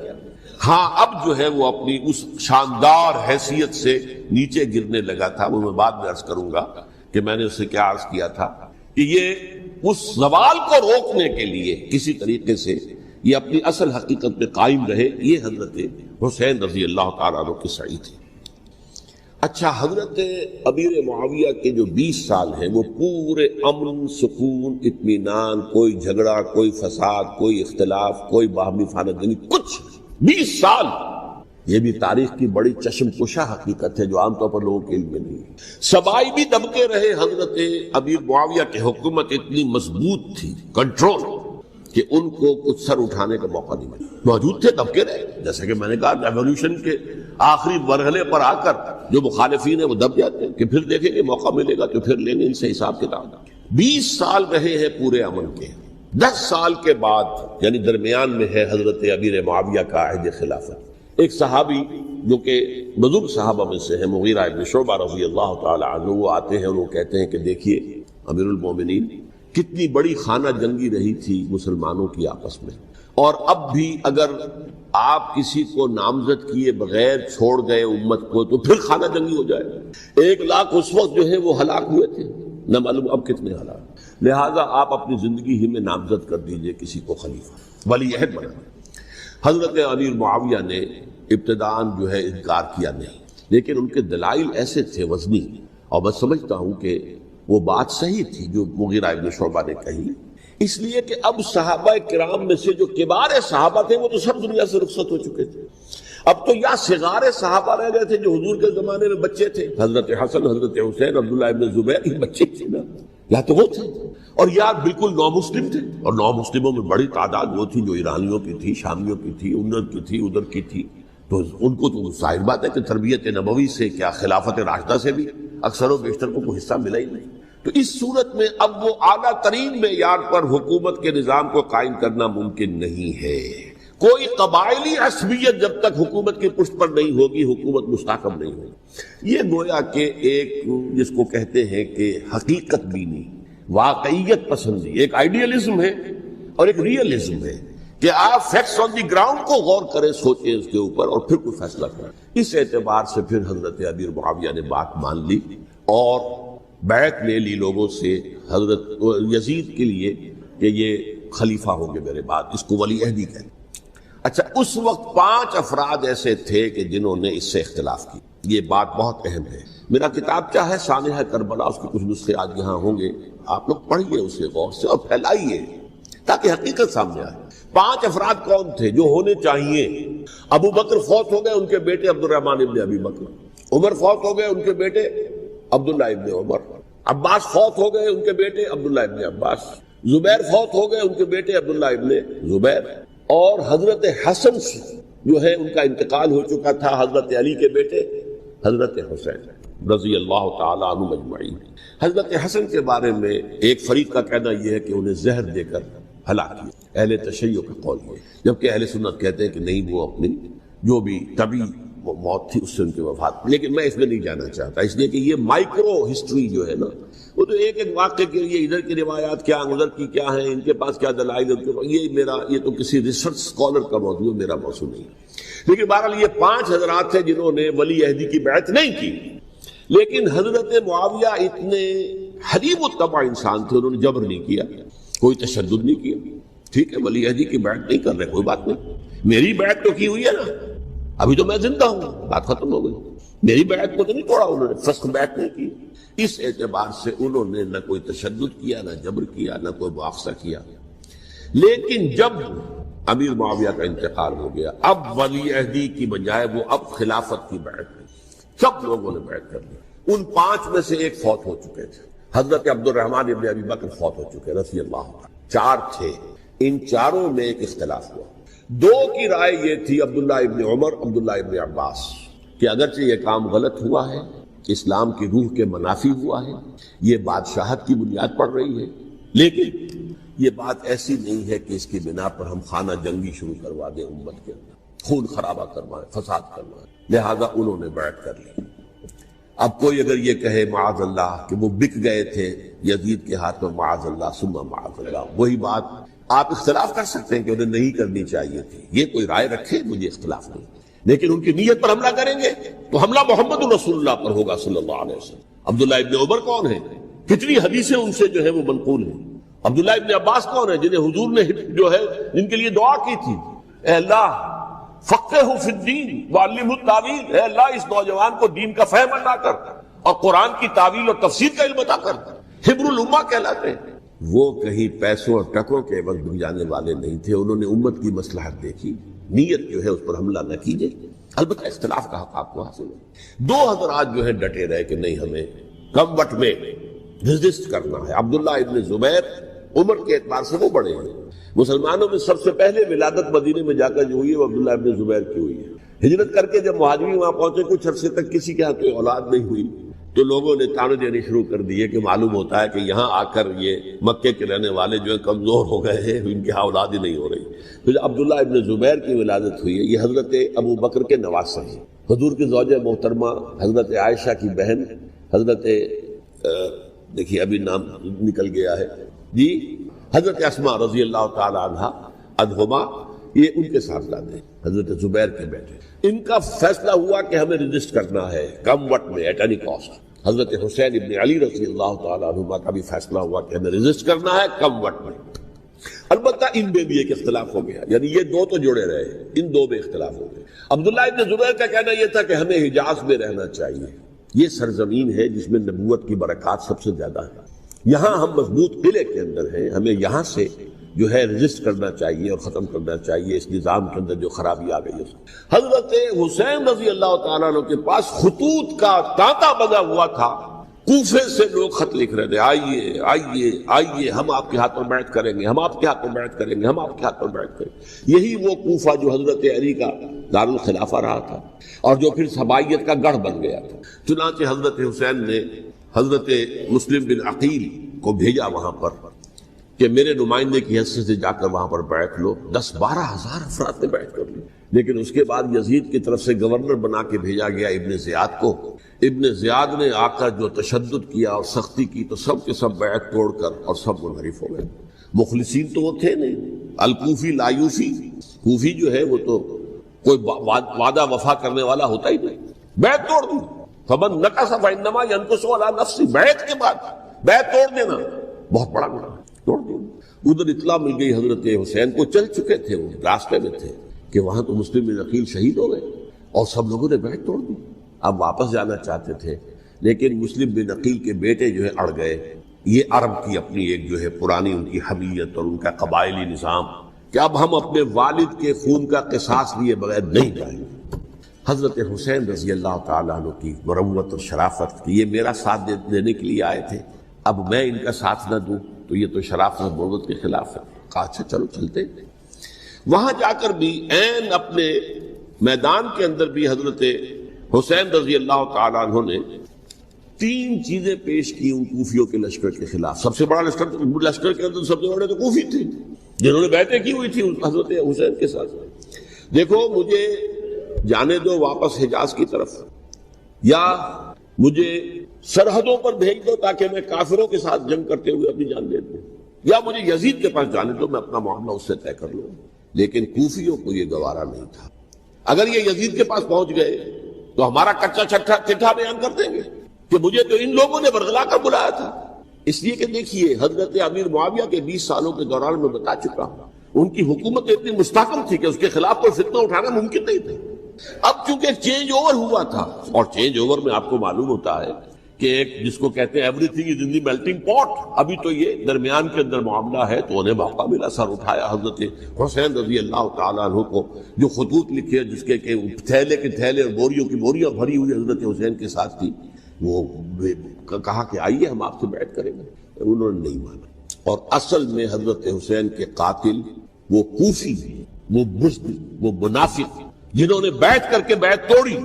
ہاں اب جو ہے وہ اپنی اس شاندار حیثیت سے نیچے گرنے لگا تھا، وہ میں بعد میں عرض کروں گا کہ میں نے اس سے کیا عرض کیا تھا کہ یہ اس زوال کو روکنے کے لیے کسی طریقے سے یہ اپنی اصل حقیقت میں قائم رہے، یہ حضرت حسین رضی اللہ تعالیٰ عنہ کی سعی تھی۔ اچھا، حضرت امیر معاویہ کے جو 20 سال ہیں وہ پورے امن، سکون، اطمینان، کوئی جھگڑا، کوئی فساد، کوئی اختلاف، کوئی باہمی خانہ، کچھ 20 سال، یہ بھی تاریخ کی بڑی چشم کشا حقیقت ہے جو عام طور پر لوگوں کے علم میں نہیں ہے۔ سبائی بھی دبکے رہے، حضرت امیر معاویہ کی حکومت اتنی مضبوط تھی، کنٹرول، کہ ان کو کچھ سر اٹھانے کا موقع نہیں ملا، موجود تھے، دبکے رہے۔ جیسے کہ میں نے کہا ریولوشن کے آخری مرحلے پر آ کر جو مخالفین ہیں وہ دب جاتے ہیں کہ پھر دیکھیں گے موقع ملے گا تو پھر لیں گے ان سے حساب کتاب۔ 20 سال رہے ہیں پورے امن کے، 10 سال کے بعد یعنی درمیان میں ہے حضرت امیر معاویہ کا عہد خلافت۔ ایک صحابی جو کہ بزرگ صحابہ میں سے ہیں، مغیرہ ابن شعبہ رضی اللہ تعالی عنہ، وہ آتے ہیں اور وہ کہتے ہیں کہ دیکھیے امیر المومنین، کتنی بڑی خانہ جنگی رہی تھی مسلمانوں کی آپس میں، اور اب بھی اگر آپ کسی کو نامزد کیے بغیر چھوڑ گئے امت کو تو پھر خانہ جنگی ہو جائے گا۔ 1 لاکھ اس وقت جو ہے وہ ہلاک ہوئے تھے، نہ معلوم اب کتنے ہلاک، لہٰذا آپ اپنی زندگی ہی میں نامزد کر دیجئے کسی کو خلیفہ، ولی عہد بنا۔ حضرت امیر معاویہ نے ابتداءً جو ہے انکار کیا نہیں، لیکن ان کے دلائل ایسے تھے وزنی، اور میں سمجھتا ہوں کہ وہ بات صحیح تھی جو مغیرہ ابن شعبہ نے کہی، اس لیے کہ اب صحابہ کرام میں سے جو کبار صحابہ تھے وہ تو سب دنیا سے رخصت ہو چکے تھے، اب تو یا صغار صحابہ رہ گئے تھے جو حضور کے زمانے میں بچے تھے، حضرت حسن، حضرت حسین، عبداللہ ابن زبیر، یہ بچے تھے نا، یا تو وہ تھے، اور یا بالکل نو مسلم تھے، اور نو مسلموں میں بڑی تعداد وہ تھی جو ایرانیوں کی تھی، شامیوں کی تھی، ادھر کی تھی، ادھر کی تھی، تو ان کو تو ظاہر بات ہے کہ تربیت نبوی سے کیا خلافت راشدہ سے بھی اکثر و بیشتر کو کوئی حصہ ملا ہی نہیں۔ تو اس صورت میں اب وہ اعلیٰ ترین معیار پر حکومت کے نظام کو قائم کرنا ممکن نہیں ہے۔ کوئی قبائلی عصبیت جب تک حکومت کی پشت پر نہیں ہوگی حکومت مستحکم نہیں ہوگی۔ یہ گویا کہ ایک جس کو کہتے ہیں کہ حقیقت بینی، واقعیت پسندی، ایک آئیڈیلزم ہے اور ایک ریئلزم ہے کہ آپ فیکٹس آن دی گراؤنڈ کو غور کریں، سوچیں اس کے اوپر اور پھر کوئی فیصلہ کریں۔ اس اعتبار سے پھر حضرت امیر معاویہ نے بات مان لی اور بیعت لے لی لوگوں سے حضرت یزید کے لیے کہ یہ خلیفہ ہوں گے میرے بعد، اس کو ولی عہدی کہتے ہیں۔ اچھا، اس وقت 5 افراد ایسے تھے کہ جنہوں نے اس سے اختلاف کی، یہ بات بہت اہم ہے۔ میرا کتاب کیا ہے سانحہ کربلا، اس کے کچھ نسخے آج یہاں ہوں گے، آپ لوگ پڑھیے اسے غور سے اور پھیلائیے تاکہ حقیقت سامنے آئے۔ 5 افراد کون تھے جو ہونے چاہیے؟ ابو بکر فوت ہو گئے، ان کے بیٹے عبد الرحمن ابن ابی بکر، عمر فوت ہو گئے، ان کے بیٹے عبداللہ ابن عمر، عباس فوت ہو گئے، ان کے بیٹے عبداللہ ابن عباس، زبیر فوت ہو گئے، ان کے بیٹے عبداللہ ابن زبیر، اور حضرت حسن جو ہے ان کا انتقال ہو چکا تھا، حضرت علی کے بیٹے حضرت حسین رضی اللہ تعالی عنہ مجمعین۔ حضرت حسن کے بارے میں ایک فریق کا کہنا یہ ہے کہ انہیں زہر دے کر ہلاک کیا، اہل تشیع کا قول ہے، جبکہ اہل سنت کہتے ہیں کہ نہیں، وہ اپنی جو بھی طبی وہ موت تھی اس سے ان کی وفات، لیکن میں اس میں نہیں جانا چاہتا، اس لیے کہ یہ مائکرو ہسٹری جو ہے نا، وہ تو ایک ایک واقعے کے لیے ادھر کی روایات کیا، ادھر کی کیا ہیں، ان کے پاس کیا دلائل، یہ تو کسی ریسرچ اسکالر کا موضوع، میرا موضوع نہیں۔ لیکن بہرحال یہ 5 حضرات تھے جنہوں نے ولی عہدی کی بیعت نہیں کی، لیکن حضرت معاویہ اتنے حلیم الطبع انسان تھے، انہوں نے جبر نہیں کیا، کوئی تشدد نہیں کیا۔ ٹھیک ہے، ولی عہدی کی بیعت نہیں کر رہے، کوئی بات نہیں، میری بیعت تو کی ہوئی ہے نا، ابھی تو میں زندہ ہوں، بات ختم ہو گئی، میری بیعت کو تو نہیں توڑا انہوں نے، فسخ بیعت نہیں کی۔ اس اعتبار سے انہوں نے نہ کوئی تشدد کیا، نہ جبر کیا، نہ کوئی مواخذہ کیا۔ لیکن جب امیر معاویہ کا انتقال ہو گیا، اب ولی عہدی کی بجائے وہ اب خلافت کی بیعت کی، سب لوگوں نے بیعت کر لی۔ ان 5 میں سے ایک فوت ہو چکے تھے، حضرت عبد الرحمن ابن ابی بکر فوت ہو چکے رضی اللہ عنہ، 4 تھے، ان 4 میں ایک اختلاف ہوا۔ 2 کی رائے یہ تھی، عبداللہ ابن عمر، عبداللہ ابن عباس، کہ اگرچہ یہ کام غلط ہوا ہے اسلام کی روح کے منافی ہوا ہے، یہ بادشاہت کی بنیاد پڑ رہی ہے، لیکن یہ بات ایسی نہیں ہے کہ اس کی بنا پر ہم خانہ جنگی شروع کروا دیں، امت کے اندر خون خرابہ کروائیں، فساد کروائیں۔ لہذا انہوں نے بیعت کر لی۔ اب کوئی اگر یہ کہے معاذ اللہ کہ وہ بک گئے تھے یزید کے ہاتھ میں، معاذ اللہ ثم معاذ اللہ، وہی بات آپ اختلاف کر سکتے ہیں کہ انہیں نہیں کرنی چاہیے تھی، یہ کوئی رائے رکھے، مجھے اختلاف نہیں، لیکن ان کی نیت پر حملہ کریں گے تو حملہ محمد رسول اللہ پر ہوگا صلی اللہ علیہ وسلم۔ عبداللہ ابن عمر کون ہیں؟ کتنی حدیثیں ان سے جو ہے وہ منقول ہیں۔ عبداللہ ابن عباس کون ہیں؟ جنہیں حضور نے جو ہے جن کے لیے دعا کی تھی، اے اللہ فقہہ فی الدین وعلمہ التاویل، اے اللہ اس نوجوان کو دین کا فہم عطا کر اور قرآن کی تعویل اور تفسیر کا علم عطا کر۔ حبر الامہ کہلاتے ہیں۔ وہ کہیں پیسوں اور ٹکوں کے عوض بک جانے والے نہیں تھے، انہوں نے امت کی مصلحت دیکھی، نیت جو ہے اس پر حملہ نہ کیجیے، البتہ اختلاف کا حق آپ کو حاصل ہے۔ دو حضرات جو ہے ڈٹے رہے کہ نہیں، ہمیں کم وقت میں ریزسٹ کرنا ہے۔ عبداللہ ابن زبیر عمر کے اعتبار سے وہ بڑے ہیں، مسلمانوں میں سب سے پہلے ولادت مدینے میں جا کر جو ہوئی ہے وہ عبداللہ ابن زبیر کی ہوئی ہے۔ ہجرت کر کے جب مہاجرین وہاں پہنچے، کچھ عرصے تک کسی کے ہاں کوئی اولاد نہیں ہوئی، تو لوگوں نے تانے دینے شروع کر دیے کہ معلوم ہوتا ہے کہ یہاں آ کر یہ مکے کے رہنے والے جو ہے کمزور ہو گئے ہیں، ان کے ہاں اولاد ہی نہیں ہو رہی۔ پھر عبداللہ ابن زبیر کی ولادت ہوئی ہے، یہ حضرت ابو بکر کے نواسے ہیں، حضور کی زوجہ محترمہ حضرت عائشہ کی بہن حضرت دیکھیے ابھی نام نکل گیا ہے جی، حضرت اسماء رضی اللہ تعالی عنہا عنہما، یہ ان کے صاحبزادے حضرت زبیر کے بیٹے۔ ان کا فیصلہ ہوا کہ ہمیں رجسٹ کرنا ہے کم وقت میں، ایٹ اینی کاسٹ۔ حضرت حسین ابن علی رضی اللہ تعالی عنہما کا بھی فیصلہ ہوا کہ ہمیں رجسٹ کرنا ہے کم وقت میں۔ البتہ ان میں بھی ایک اختلاف ہو گیا، یعنی یہ دو تو جڑے رہے، ان دو میں اختلاف ہو گیا۔ عبداللہ ابن زبیر کا کہنا یہ تھا کہ ہمیں حجاز میں رہنا چاہیے، یہ سرزمین ہے جس میں نبوت کی برکات سب سے زیادہ ہے، یہاں ہم مضبوط قلعے کے اندر ہیں، ہمیں یہاں سے جو ہے رجسٹ کرنا چاہیے اور ختم کرنا چاہیے اس نظام کے اندر جو خرابی آ گئی ہے۔ حضرت حسین رضی اللہ تعالیٰ عنہ کے پاس خطوط کا تانتا بنا ہوا تھا، کوفے سے لوگ خط لکھ رہے تھے، آئیے آئیے آئیے، ہم آپ کے ہاتھ میں بیعت کریں گے، ہم آپ کے ہاتھ میں بیعت کریں گے، ہم آپ کے ہاتھ میں بیعت کریں گے۔ یہی وہ کوفہ جو حضرت علی کا دارالخلافہ رہا تھا اور جو پھر صبائیت کا گڑھ بن گیا تھا۔ چنانچہ حضرت حسین نے حضرت مسلم بن عقیل کو بھیجا وہاں پر کہ میرے نمائندے کی حیثیت سے جا کر وہاں پر بیعت لو۔ 10-12 ہزار افراد نے بیعت کر لی، لیکن اس کے بعد یزید کی طرف سے گورنر بنا کے بھیجا گیا ابن زیاد کو۔ ابن زیاد نے آ کر جو تشدد کیا اور سختی کی تو سب کے سب بیعت توڑ کر اور سب منحرف ہو گئے۔ مخلصین تو وہ تھے نہیں، الکوفی لایوفی، کوفی جو ہے وہ تو کوئی وعدہ وفا کرنے والا ہوتا ہی نہیں، بیعت توڑ دی۔ فمن نقص فانما ينقص على نفسه، بیعت کے بعد بیعت توڑ دینا بہت بڑا گناہ ہے، توڑ دیا۔ ادھر اطلاع مل گئی حضرت حسین کو، چل چکے تھے وہ راستے میں تھے کہ وہاں تو مسلم بن عقیل شہید ہو گئے اور سب لوگوں نے بیعت توڑ دی۔ اب واپس جانا چاہتے تھے لیکن مسلم بن عقیل کے بیٹے جو ہے اڑ گئے۔ یہ عرب کی اپنی ایک جو ہے پرانی ان کی حمیت اور ان کا قبائلی نظام کہ اب ہم اپنے والد کے خون کا قصاص لیے بغیر نہیں جائیں گے۔ حضرت حسین رضی اللہ تعالیٰ عنہ کی مروت اور شرافت، یہ میرا ساتھ دینے کے لیے آئے تھے، اب میں ان کا ساتھ نہ دوں تو یہ تو شرافت اور مروت کے خلاف ہے۔ کہا اچھا چلو چلتے۔ وہاں جا کر بھی عین اپنے میدان کے اندر بھی حضرت حسین رضی اللہ تعالیٰ عنہ نے 3 چیزیں پیش کی ان کوفیوں کے لشکر کے خلاف۔ سب سے بڑا لشکر کے اندر سب سے بڑے تو کوفی تھے جنہوں نے بیعتیں کی ہوئی تھی حضرت حسین کے ساتھ۔ دیکھو مجھے جانے دو واپس حجاز کی طرف، یا مجھے سرحدوں پر بھیج دو تاکہ میں کافروں کے ساتھ جنگ کرتے ہوئے اپنی جان دے دوں، یا مجھے یزید کے پاس جانے دو، میں اپنا معاملہ اس سے طے کر لوں۔ لیکن کوفیوں کو یہ گوارا نہیں تھا۔ اگر یہ یزید کے پاس پہنچ گئے تو ہمارا کچا چٹھا بیان کر دیں گے کہ مجھے تو ان لوگوں نے برگلا کر بلایا تھا۔ اس لیے کہ دیکھیے حضرت امیر معاویہ کے 20 سالوں کے دوران میں بتا چکا ہوں، ان کی حکومت اتنی مستحکم تھی کہ اس کے خلاف کوئی فتنہ اٹھانا ممکن نہیں تھا۔ اب چونکہ چینج اوور ہوا تھا، اور چینج اوور میں آپ کو معلوم ہوتا ہے کہ ایک جس کو کہتے ہیں every thing is in the melting پاٹ، ابھی تو یہ درمیان کے اندر معاملہ ہے، تو انہیں موقع ملا، سر اٹھایا حضرت حسین رضی اللہ تعالیٰ عنہ کو، جو خطوط لکھے جس کے کہ تھیلے کے تھیلے اور بوریوں کی بوریاں بھری ہوئی حضرت حسین کے ساتھ تھی، وہ کہا کہ آئیے ہم آپ سے بیعت کریں گے۔ انہوں نے نہیں مانا، اور اصل میں حضرت حسین کے قاتل وہ کوفی، وہ بزدل، وہ منافق، جنہوں نے بیعت کر کے بیعت توڑی،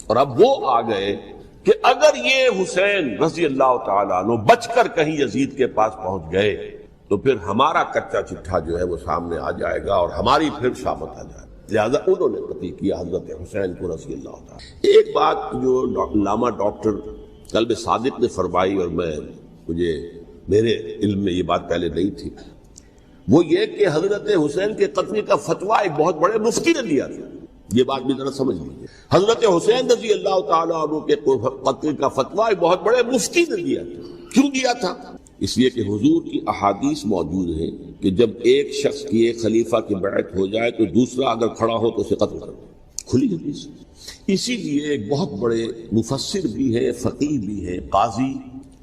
اور اب وہ آ گئے کہ اگر یہ حسین رضی اللہ تعالیٰ عنہ بچ کر کہیں یزید کے پاس پہنچ گئے تو پھر ہمارا کچا چٹھا جو ہے وہ سامنے آ جائے گا اور ہماری پھر شامت آ جائے گی، لہذا انہوں نے قتل کیا حضرت حسین کو رضی اللہ تعالیٰ۔ ایک بات جو علامہ ڈاکٹر قلب صادق نے فرمائی، اور مجھے میرے علم میں یہ بات پہلے نہیں تھی، وہ یہ کہ حضرت حسین کے قتل کا فتویٰ ایک بہت بڑے مفتی نے دیا تھا۔ یہ بات بھی ذرا سمجھ لیجیے، حضرت حسین رضی اللہ تعالیٰ عنہ کے قتل کا فتویٰ ایک بہت بڑے مفتی نے دیا تھا۔ کیوں دیا تھا؟ اس لیے کہ حضور کی احادیث موجود ہیں کہ جب ایک شخص کی ایک خلیفہ کی بیعت ہو جائے تو دوسرا اگر کھڑا ہو تو اسے قتل کرو، کھلی حدیث۔ اسی لیے ایک بہت بڑے مفسر بھی ہیں، فقیہ بھی ہیں، قاضی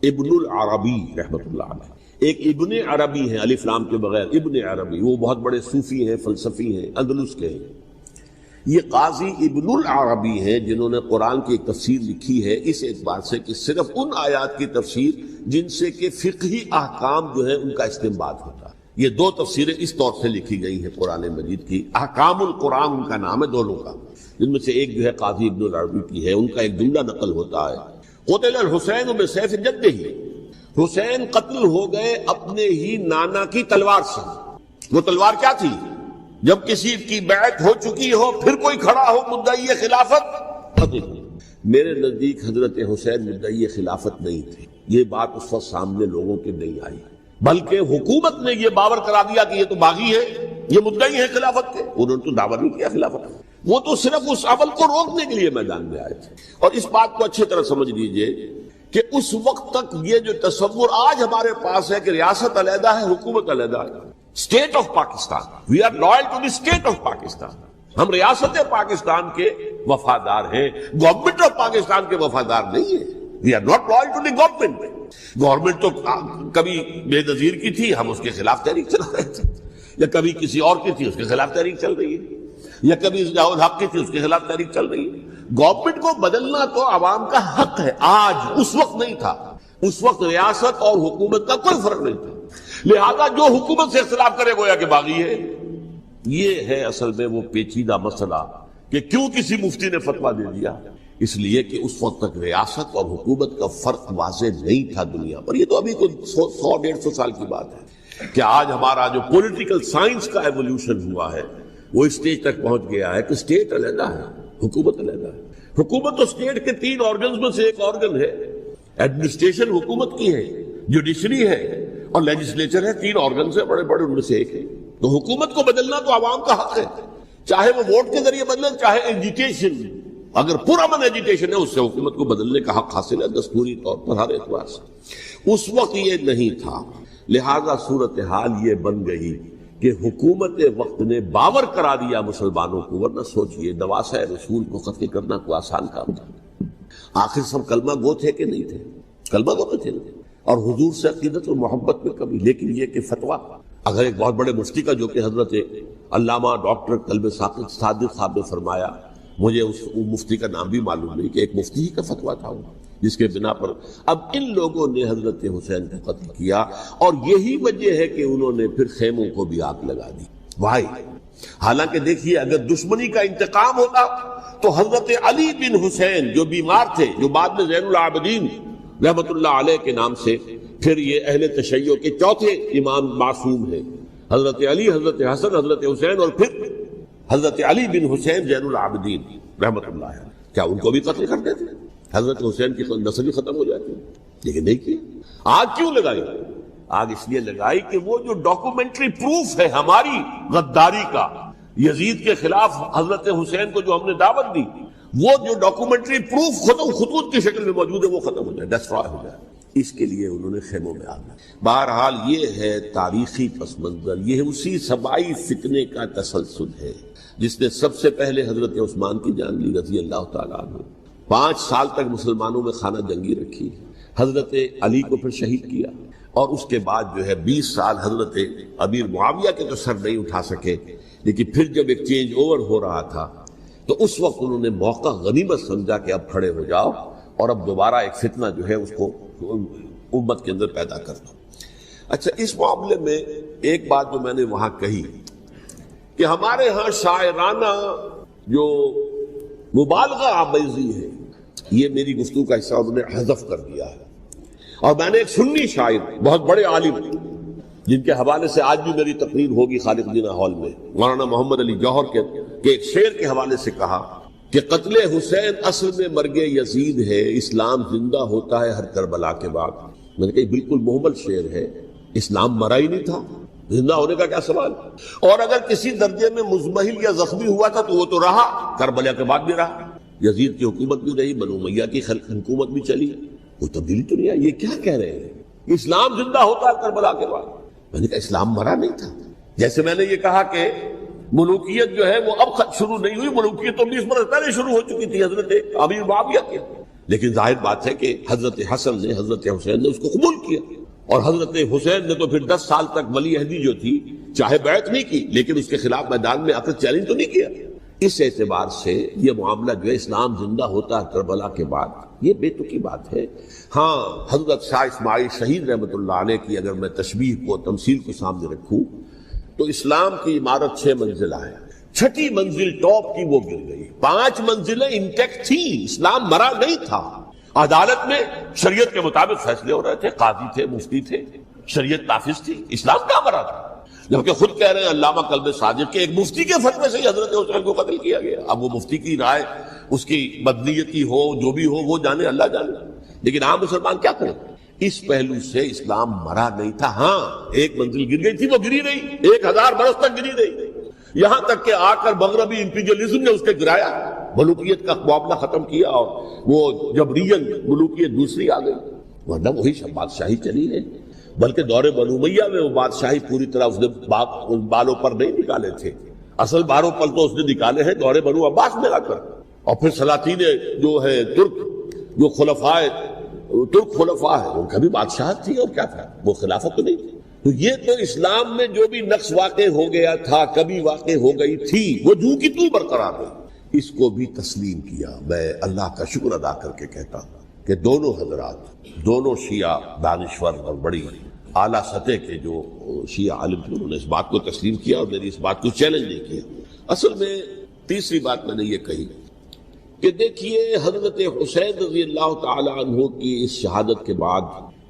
ابن العربی رحمۃ اللہ علیہ، ایک ابن عربی ہیں الف لام کے بغیر، ابن عربی، وہ بہت بڑے صوفی ہیں، فلسفی ہیں، اندلس کے ہیں۔ یہ قاضی ابن العربی ہیں جنہوں نے قرآن کی ایک تفسیر لکھی ہے اس اعتبار سے کہ صرف ان آیات کی تفسیر جن سے کہ فقہی احکام جو ہے ان کا استنباط ہوتا ہے۔ یہ دو تفسیریں اس طور سے لکھی گئی ہیں قرآن مجید کی، احکام القرآن ان کا نام ہے دونوں کا، جن میں سے ایک جو ہے قاضی ابن العربی کی ہے، ان کا ایک جملہ نقل ہوتا ہے، قتل الحسین بسیف جدہ، حسین قتل ہو گئے اپنے ہی نانا کی تلوار سے۔ وہ تلوار کیا تھی؟ جب کسی کی بیعت ہو چکی ہو پھر کوئی کھڑا ہو مدعی خلافت قتل۔ میرے نزدیک حضرت حسین مدعی خلافت نہیں تھے، یہ بات اس وقت سامنے لوگوں کے نہیں آئی، بلکہ حکومت نے یہ باور کرا دیا کہ یہ تو باغی ہے، یہ مدعی ہے خلافت کے۔ انہوں نے تو دعویٰ نہیں کیا خلافت، وہ تو صرف اس عمل کو روکنے کے لیے میدان میں آئے تھے۔ اور اس بات کو اچھی طرح سمجھ لیجئے کہ اس وقت تک یہ جو تصور آج ہمارے پاس ہے کہ ریاست علیحدہ ہے، حکومت علیحدہ ہے، state of Pakistan, we are loyal to the state of Pakistan, ہم ریاست پاکستان کے وفادار ہیں، گورنمنٹ آف پاکستان کے وفادار نہیں ہیں، we are not loyal to the government. Government تو کبھی بے نظیر کی تھی، ہم اس کے خلاف تحریک چلا رہے تھے، یا کبھی کسی اور کی تھی اس کے خلاف تحریک چل رہی ہے، یا کبھی ضیاء الحق کی تھی اس کے خلاف تحریک چل رہی ہے۔ گورنمنٹ کو بدلنا تو عوام کا حق ہے، آج، اس وقت نہیں تھا، اس وقت ریاست اور حکومت کا کوئی فرق نہیں تھا، لہذا جو حکومت سے اختلاف کرے گویا کہ باغی ہے۔ یہ ہے اصل میں وہ پیچیدہ مسئلہ کہ کیوں کسی مفتی نے فتویٰ دے دیا، اس لیے کہ اس وقت تک ریاست اور حکومت کا فرق واضح نہیں تھا دنیا پر۔ یہ تو ابھی کوئی 100-150 سال کی بات ہے کہ آج ہمارا جو پولیٹیکل سائنس کا ایولیوشن ہوا ہے وہ اسٹیج تک پہنچ گیا ہے کہ اسٹیٹ علیحدہ ہے، حکومت علیحدہ ہے۔ حکومت تو اسٹیٹ کے 3 آرگنز میں سے ایک آرگن ہے، ایڈمنسٹریشن حکومت کی ہے، جوڈیشری ہے اور لیجسلیچر ہے، 3 آرگنز ہیں بڑے بڑے، ان میں سے ایک ہے۔ تو حکومت کو بدلنا تو عوام کا حق ہے، چاہے وہ ووٹ کے ذریعے بدلیں، چاہے ایجیٹیشن، اگر پرامن ایجیٹیشن ہے اس سے حکومت کو بدلنے کا حق حاصل ہے دستوری طور پر ہر اعتبار سے۔ اس وقت یہ نہیں تھا، لہذا صورتحال یہ بن گئی کہ حکومت وقت نے باور کرا دیا مسلمانوں کو، ورنہ سوچئے نواسہ رسول کو قتل کرنا کوئی آسان کام تھا؟ آخر سب کلمہ گو تھے کہ نہیں تھے؟ کلمہ گو تو تھے، اور حضور سے عقیدت اور محبت میں کبھی، لیکن یہ کہ فتویٰ اگر ایک بہت بڑے مفتی کا، جو کہ حضرت علامہ ڈاکٹر قلب صادق صاحب نے فرمایا، مجھے اس مفتی کا نام بھی معلوم نہیں، کہ ایک مفتی ہی کا فتویٰ تھا وہ، جس کے بنا پر اب ان لوگوں نے حضرت حسین کا قتل کیا، اور یہی وجہ ہے کہ انہوں نے پھر خیموں کو بھی آگ لگا دی۔ وائی، حالانکہ دیکھیے اگر دشمنی کا انتقام ہوتا تو حضرت علی بن حسین جو بیمار تھے، جو بعد میں زین العابدین رحمت اللہ علیہ کے نام سے پھر یہ اہل تشیع کے چوتھے امام معصوم ہیں، حضرت علی، حضرت حسن، حضرت حسین، اور پھر حضرت علی بن حسین زین العابدین رحمت اللہ علیہ، کیا ان کو بھی قتل کر دیتے؟ حضرت حسین کی نسل ہی ختم ہو جاتی، لیکن نہیں کیا۔ آگ کیوں لگائی؟ آگ اس لیے لگائی کہ وہ جو ڈاکومنٹری پروف ہے ہماری غداری کا یزید کے خلاف حضرت حسین کو جو ہم نے دعوت دی، وہ جو ڈاکومنٹری پروف خطوط کی شکل میں موجود ہے وہ ختم ہو جائے، ڈسٹرائے ہو جائے۔ اس کے لیے انہوں نے خیموں میں آگ لگائی۔ بہرحال یہ ہے تاریخی پس منظر، یہ اسی سبائی فتنے کا تسلسل ہے جس نے سب سے پہلے حضرت عثمان کی جان لی رضی اللہ تعالیٰ عنہ، 5 سال تک مسلمانوں میں خانہ جنگی رکھی، حضرت علی کو پھر شہید کیا، اور اس کے بعد جو ہے 20 سال حضرت امیر معاویہ کے تو سر نہیں اٹھا سکے، لیکن پھر جب ایک چینج اوور ہو رہا تھا تو اس وقت انہوں نے موقع غنیمت سمجھا کہ اب کھڑے ہو جاؤ اور اب دوبارہ ایک فتنہ جو ہے اس کو امت کے اندر پیدا کر دو۔ اچھا، اس معاملے میں ایک بات جو میں نے وہاں کہی کہ ہمارے ہاں شاعرانہ جو مبالغہ آمیزی ہے یہ میری گفتگو کا حصہ انہوں نے حذف کر دیا ہے. اور میں نے ایک سنی شاعر بہت بڑے عالم جن کے حوالے سے آج بھی میری تقریر ہوگی خالق جناح ہال میں، مولانا محمد علی جوہر کے ایک شعر کے حوالے سے کہا کہ قتل حسین اصل میں مرگ یزید ہے، اسلام زندہ ہوتا ہے ہر کربلا کے بعد. میں نے کہا بالکل محمل شعر ہے، اسلام مرا ہی نہیں تھا، زندہ ہونے کا کیا سوال. اور اگر کسی درجے میں مزمحل یا زخمی ہوا تھا تو وہ تو رہا، کربلا کے بعد بھی رہا، یزید کی حکومت بھی رہی، بنو امیہ کی حکومت بھی چلی، کوئی تبدیلی تو نہیں آئی. یہ کیا کہہ رہے ہیں اسلام زندہ ہوتا ہے کربلا کے بعد؟ میں نے کہا اسلام مرا نہیں تھا. جیسے میں نے یہ کہا کہ ملوکیت جو ہے وہ اب شروع نہیں ہوئی، ملوکیت تو 20 برس پہلے شروع ہو چکی تھی حضرت امیر معاویہ کے. لیکن ظاہر بات ہے کہ حضرت حسن نے، حضرت حسین نے اس کو قبول کیا، اور حضرت حسین نے تو پھر 10 سال تک ولی عہدی جو تھی چاہے بیعت نہیں کی لیکن اس کے خلاف میدان میں آ کر چیلنج تو نہیں کیا. اس اعتبار سے یہ معاملہ جو ہے اسلام زندہ ہوتا ہے کربلا کے بعد، یہ بے تکی بات ہے. ہاں حضرت شاہ اسماعیل شہید رحمۃ اللہ علیہ کی اگر میں تشبیہ کو، تمثیل کو سامنے رکھوں تو اسلام کی عمارت 6 منزلہ ہے، 6ٹھی منزل ٹاپ کی وہ گر گئی، 5 منزلیں انٹیکٹ تھی، اسلام مرا نہیں تھا. عدالت میں شریعت کے مطابق فیصلے ہو رہے تھے، قاضی تھے، مفتی تھے، شریعت نافذ تھی، اسلام کہاں مرا تھا؟ جبکہ خود کہہ رہے ہیں علامہ قلب صادق کے ایک مفتی کے فتوے سے حضرت حسین کو قتل کیا گیا. اب وہ مفتی کی رائے اس کی بدنیتی ہو جو بھی ہو وہ جانے، اللہ جانے، لیکن عام مسلمان کیا کریں؟ اس پہلو سے اسلام مرا نہیں تھا. ہاں ایک منزل گر گئی تھی، وہ گری رہی، 1000 برس تک گری رہی، یہاں تک کہ آ کر مغربی امپیریلزم نے اس کے گرایا، ملوکیت کا معاملہ ختم کیا، اور وہ جبریاً ملوکیت دوسری آ گئی. ورنہ وہی بادشاہی چلی ہے، بلکہ دور بنو امیہ میں وہ بادشاہی پوری طرح اس نے بالوں پر نہیں نکالے تھے، اصل باروں پر تو اس نے نکالے ہیں دور بنو عباس میں آ کر. اور پھر سلاطین جو ہے ترک، جو ترک خلفاء ہے، ان کا بھی بادشاہت تھی، اور کیا تھا، وہ خلافت تو نہیں تھی. تو یہ تو اسلام میں جو بھی نقص واقع ہو گیا تھا، کبھی واقع ہو گئی تھی، وہ جو کی تو برقرار ہے. اس کو بھی تسلیم کیا. میں اللہ کا شکر ادا کر کے کہتا ہوں کہ دونوں حضرات، دونوں شیعہ دانشور اور بڑی اعلیٰ سطح کے جو شیعہ عالم تھے، انہوں نے اس بات کو تسلیم کیا اور میری اس بات کو چیلنج نہیں کیا. اصل میں تیسری بات میں نے یہ کہی کہ دیکھیے حضرت حسین رضی اللہ تعالی عنہ کی اس شہادت کے بعد،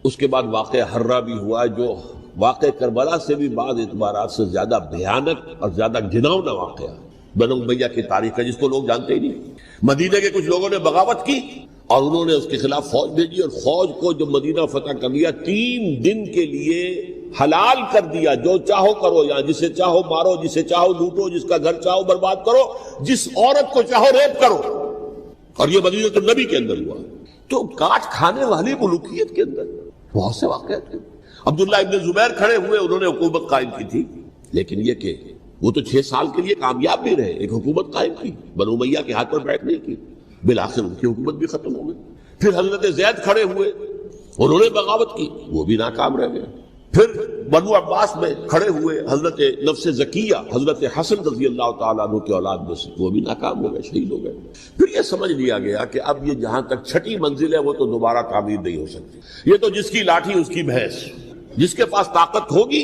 اس کے بعد واقعہ حرہ بھی ہوا، جو واقعہ کربلا سے بھی بعض اعتبارات سے زیادہ بھیانک اور زیادہ گھناؤنا واقعہ ہے. بنو امیہ کی تاریخ ہے جس کو لوگ جانتے ہی نہیں. مدینہ کے کچھ لوگوں نے بغاوت کی اور انہوں نے اس کے خلاف فوج بھیجی، اور فوج کو جو مدینہ فتح کر لیا، 3 دن کے لیے حلال کر دیا، جو چاہو کرو، یہاں جسے چاہو مارو، جسے چاہو لوٹو، جس کا گھر چاہو برباد کرو، جس عورت کو چاہو ریپ کرو. اور یہ مدینہ النبی کے اندر ہوا. تو کاٹ کھانے والی ملوکیت کے اندر بہت سے واقعات تھے. عبداللہ ابن زبیر کھڑے ہوئے، انہوں نے حکومت قائم کی تھی، لیکن یہ کہ وہ تو 6 سال کے لیے کامیاب بھی رہے، ایک حکومت قائم کی، بنو امیہ کے ہاتھ پر بیٹھ نہیں کی، بالآخر ان کی حکومت بھی ختم ہو گئی. پھر حضرت زید کھڑے ہوئے، انہوں نے بغاوت کی، وہ بھی ناکام رہ گئے. پھر بنو عباس میں کھڑے ہوئے حضرت نفس زکیہ، حضرت حسن رضی اللہ تعالیٰ عنہ کے اولاد میں سے، وہ بھی ناکام ہو گئے، شہید ہو گئے. پھر یہ سمجھ لیا گیا کہ اب یہ جہاں تک 6ٹھی منزل ہے وہ تو دوبارہ تعمیر نہیں ہو سکتی. یہ تو جس کی لاٹھی اس کی بھینس، جس کے پاس طاقت ہوگی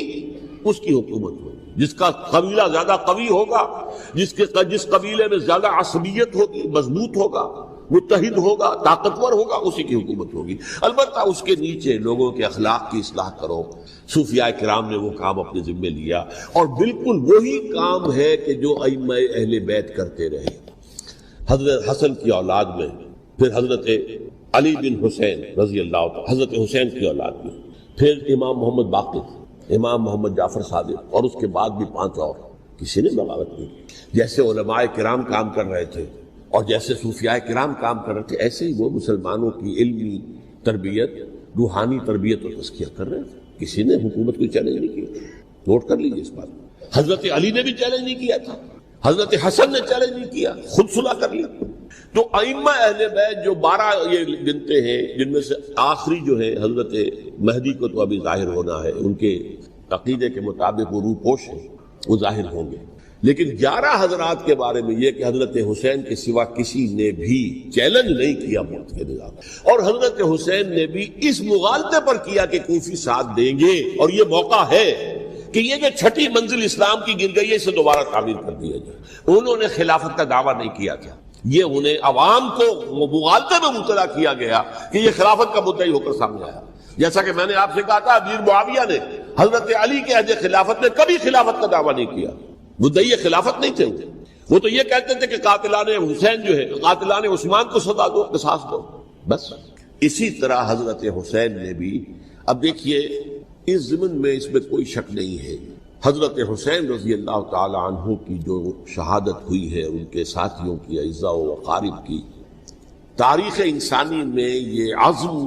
اس کی حکومت ہوگی، جس کا قبیلہ زیادہ قوی ہوگا، جس قبیلے میں زیادہ عصبیت ہوگی، مضبوط ہوگا، متحد ہوگا، طاقتور ہوگا، اسی کی حکومت ہوگی. البتہ اس کے نیچے لوگوں کے اخلاق کی اصلاح کرو. صوفیاء کرام نے وہ کام اپنے ذمے لیا، اور بالکل وہی کام ہے کہ جو ائمہ اہل بیت کرتے رہے. حضرت حسن کی اولاد میں، پھر حضرت علی بن حسین رضی اللہ تعالی، حضرت حسین کی اولاد میں، پھر امام محمد باقر، امام محمد جعفر صادق، اور اس کے بعد بھی 5 اور. کسی نے بغاوت نہیں کی. جیسے علماء کرام کام کر رہے تھے اور جیسے صوفیاء کرام کام کر رہے تھے، ایسے ہی وہ مسلمانوں کی علمی تربیت، روحانی تربیت اور تزکیہ کر رہے تھے. کسی نے حکومت کو چیلنج نہیں کیا. نوٹ کر لیجیے اس بات. حضرت علی نے بھی چیلنج نہیں کیا تھا، حضرت حسن نے چیلنج نہیں کیا، خود صلح کر لی. تو ائمہ اہل بیت جو 12 یہ گنتے ہیں، جن میں سے آخری جو ہے حضرت مہدی کو تو ابھی ظاہر ہونا ہے، ان کے عقیدے کے مطابق وہ روح پوش ہیں، وہ ظاہر ہوں گے. لیکن 11 حضرات کے بارے میں یہ کہ حضرت حسین کے سوا کسی نے بھی چیلنج نہیں کیا موت کے نظام. اور حضرت حسین نے بھی اس مغالطے پر کیا کہ کوفی ساتھ دیں گے، اور یہ موقع ہے کہ یہ جو 6ٹھی منزل اسلام کی گر گئی ہے اسے دوبارہ تعمیر کر دیا جائے. انہوں نے خلافت کا دعویٰ نہیں کیا تھا، یہ انہیں عوام کو مغالطے میں مبتلا کیا گیا کہ یہ خلافت کا مدعی ہو کر سامنے آیا. جیسا کہ میں نے آپ سے کہا تھا، امیر معاویہ نے حضرت علی کے عہد خلافت میں کبھی خلافت کا دعویٰ نہیں کیا. مدعی خلافت نہیں تھے وہ تو یہ کہتے تھے کہ قاتلان حسین جو ہے، قاتلان عثمان کو سزا دو، قصاص دو، بس. اسی طرح حضرت حسین نے بھی، اب دیکھیے اس ضمن میں اس میں کوئی شک نہیں ہے، حضرت حسین رضی اللہ تعالی عنہ کی جو شہادت ہوئی ہے، ان کے ساتھیوں کی، اعزاء و اقارب کی، تاریخ انسانی میں یہ عزم،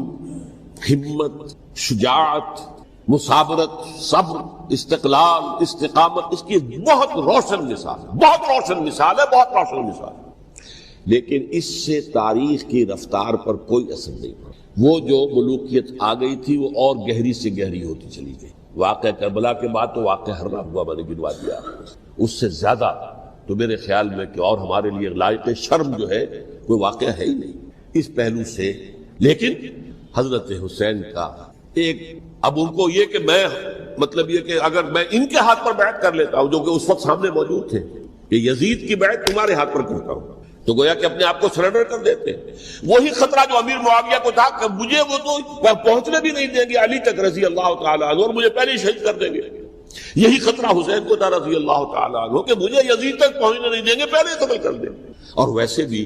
ہمت، شجاعت، مثابرت، صبر، استقلال، استقامت، اس کی بہت روشن مثال ہے، بہت روشن مثال ہے، بہت روشن مثال ہے. لیکن اس سے تاریخ کی رفتار پر کوئی اثر نہیں پڑا. وہ جو ملوکیت آ گئی تھی وہ اور گہری سے گہری ہوتی چلی گئی. واقعہ کربلا کے بعد تو واقعہ ہررا ہوا میں نے گنوا دیا، اس سے زیادہ تو میرے خیال میں کہ اور ہمارے لیے لائق شرم جو ہے کوئی واقعہ ہے ہی نہیں اس پہلو سے. لیکن حضرت حسین کا ایک، اب ان کو یہ کہ میں مطلب یہ کہ اگر میں ان کے ہاتھ پر بیعت کر لیتا ہوں جو کہ اس وقت سامنے موجود تھے کہ یزید کی بیعت تمہارے ہاتھ پر کرتا ہوں، تو گویا کہ اپنے آپ کو سرنڈر کر دیتے. وہی خطرہ جو امیر معاویہ کو تھا کہ مجھے وہ تو پہنچنے بھی نہیں دیں گے علی تک رضی اللہ تعالیٰ عنہ، اور مجھے پہلے ہی شہید کر دیں گے. یہی خطرہ حسین کو تھا رضی اللہ تعالیٰ عنہ کہ مجھے یزید تک پہنچنے نہیں دیں گے، پہلے ہی قتل کر دیں. اور ویسے بھی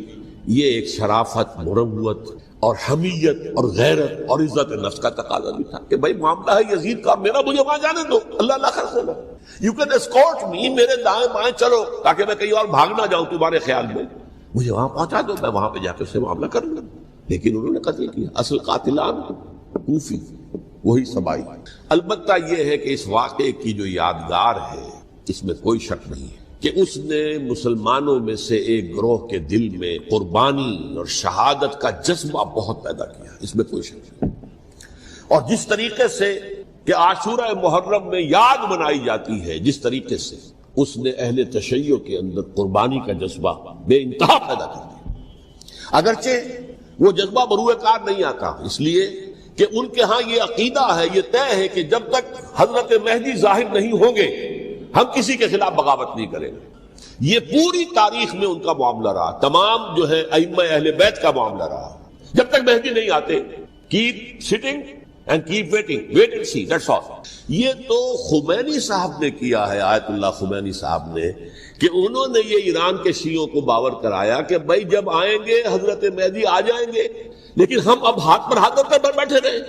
یہ ایک شرافت، مروت اور حمیت اور غیرت اور عزت نفس کا تقاضا بھی تھا کہ بھائی معاملہ ہے یزید کا، میرا مجھے وہاں جانے دو، اللہ اللہ خیر سے، یو کین اسکورٹ می، میرے دائیں بائیں چلو تاکہ میں کہیں اور بھاگ نہ جاؤں تمہارے خیال میں، مجھے وہاں پہنچا دو، میں وہاں پہ جا کے اس سے معاملہ کر لوں. لیکن انہوں نے قتل کیا. اصل قاتلان کوفی، وہی سبائی. البتہ یہ ہے کہ اس واقعے کی جو یادگار ہے اس میں کوئی شک نہیں ہے کہ اس نے مسلمانوں میں سے ایک گروہ کے دل میں قربانی اور شہادت کا جذبہ بہت پیدا کیا، اس میں کوئی شک نہیں. اور جس طریقے سے کہ عاشورہ محرم میں یاد منائی جاتی ہے، جس طریقے سے اس نے اہل تشیع کے اندر قربانی کا جذبہ بے انتہا پیدا کر دیا. اگرچہ وہ جذبہ بروئے کار نہیں آتا، اس لیے کہ ان کے ہاں یہ عقیدہ ہے، یہ طے ہے کہ جب تک حضرت مہدی ظاہر نہیں ہوں گے ہم کسی کے خلاف بغاوت نہیں کریں گے. یہ پوری تاریخ میں ان کا معاملہ رہا، تمام جو ہے ائمہ اہل بیت کا معاملہ رہا. جب تک مہدی نہیں آتے، keep sitting and keep waiting, wait and see, that's all. یہ تو خمینی صاحب نے کیا ہے، آیت اللہ خمینی صاحب نے، کہ انہوں نے یہ ایران کے شیعوں کو باور کرایا کہ بھائی جب آئیں گے حضرت مہدی آ جائیں گے، لیکن ہم اب ہاتھ پر ہاتھ رکھ کر بیٹھے رہیں،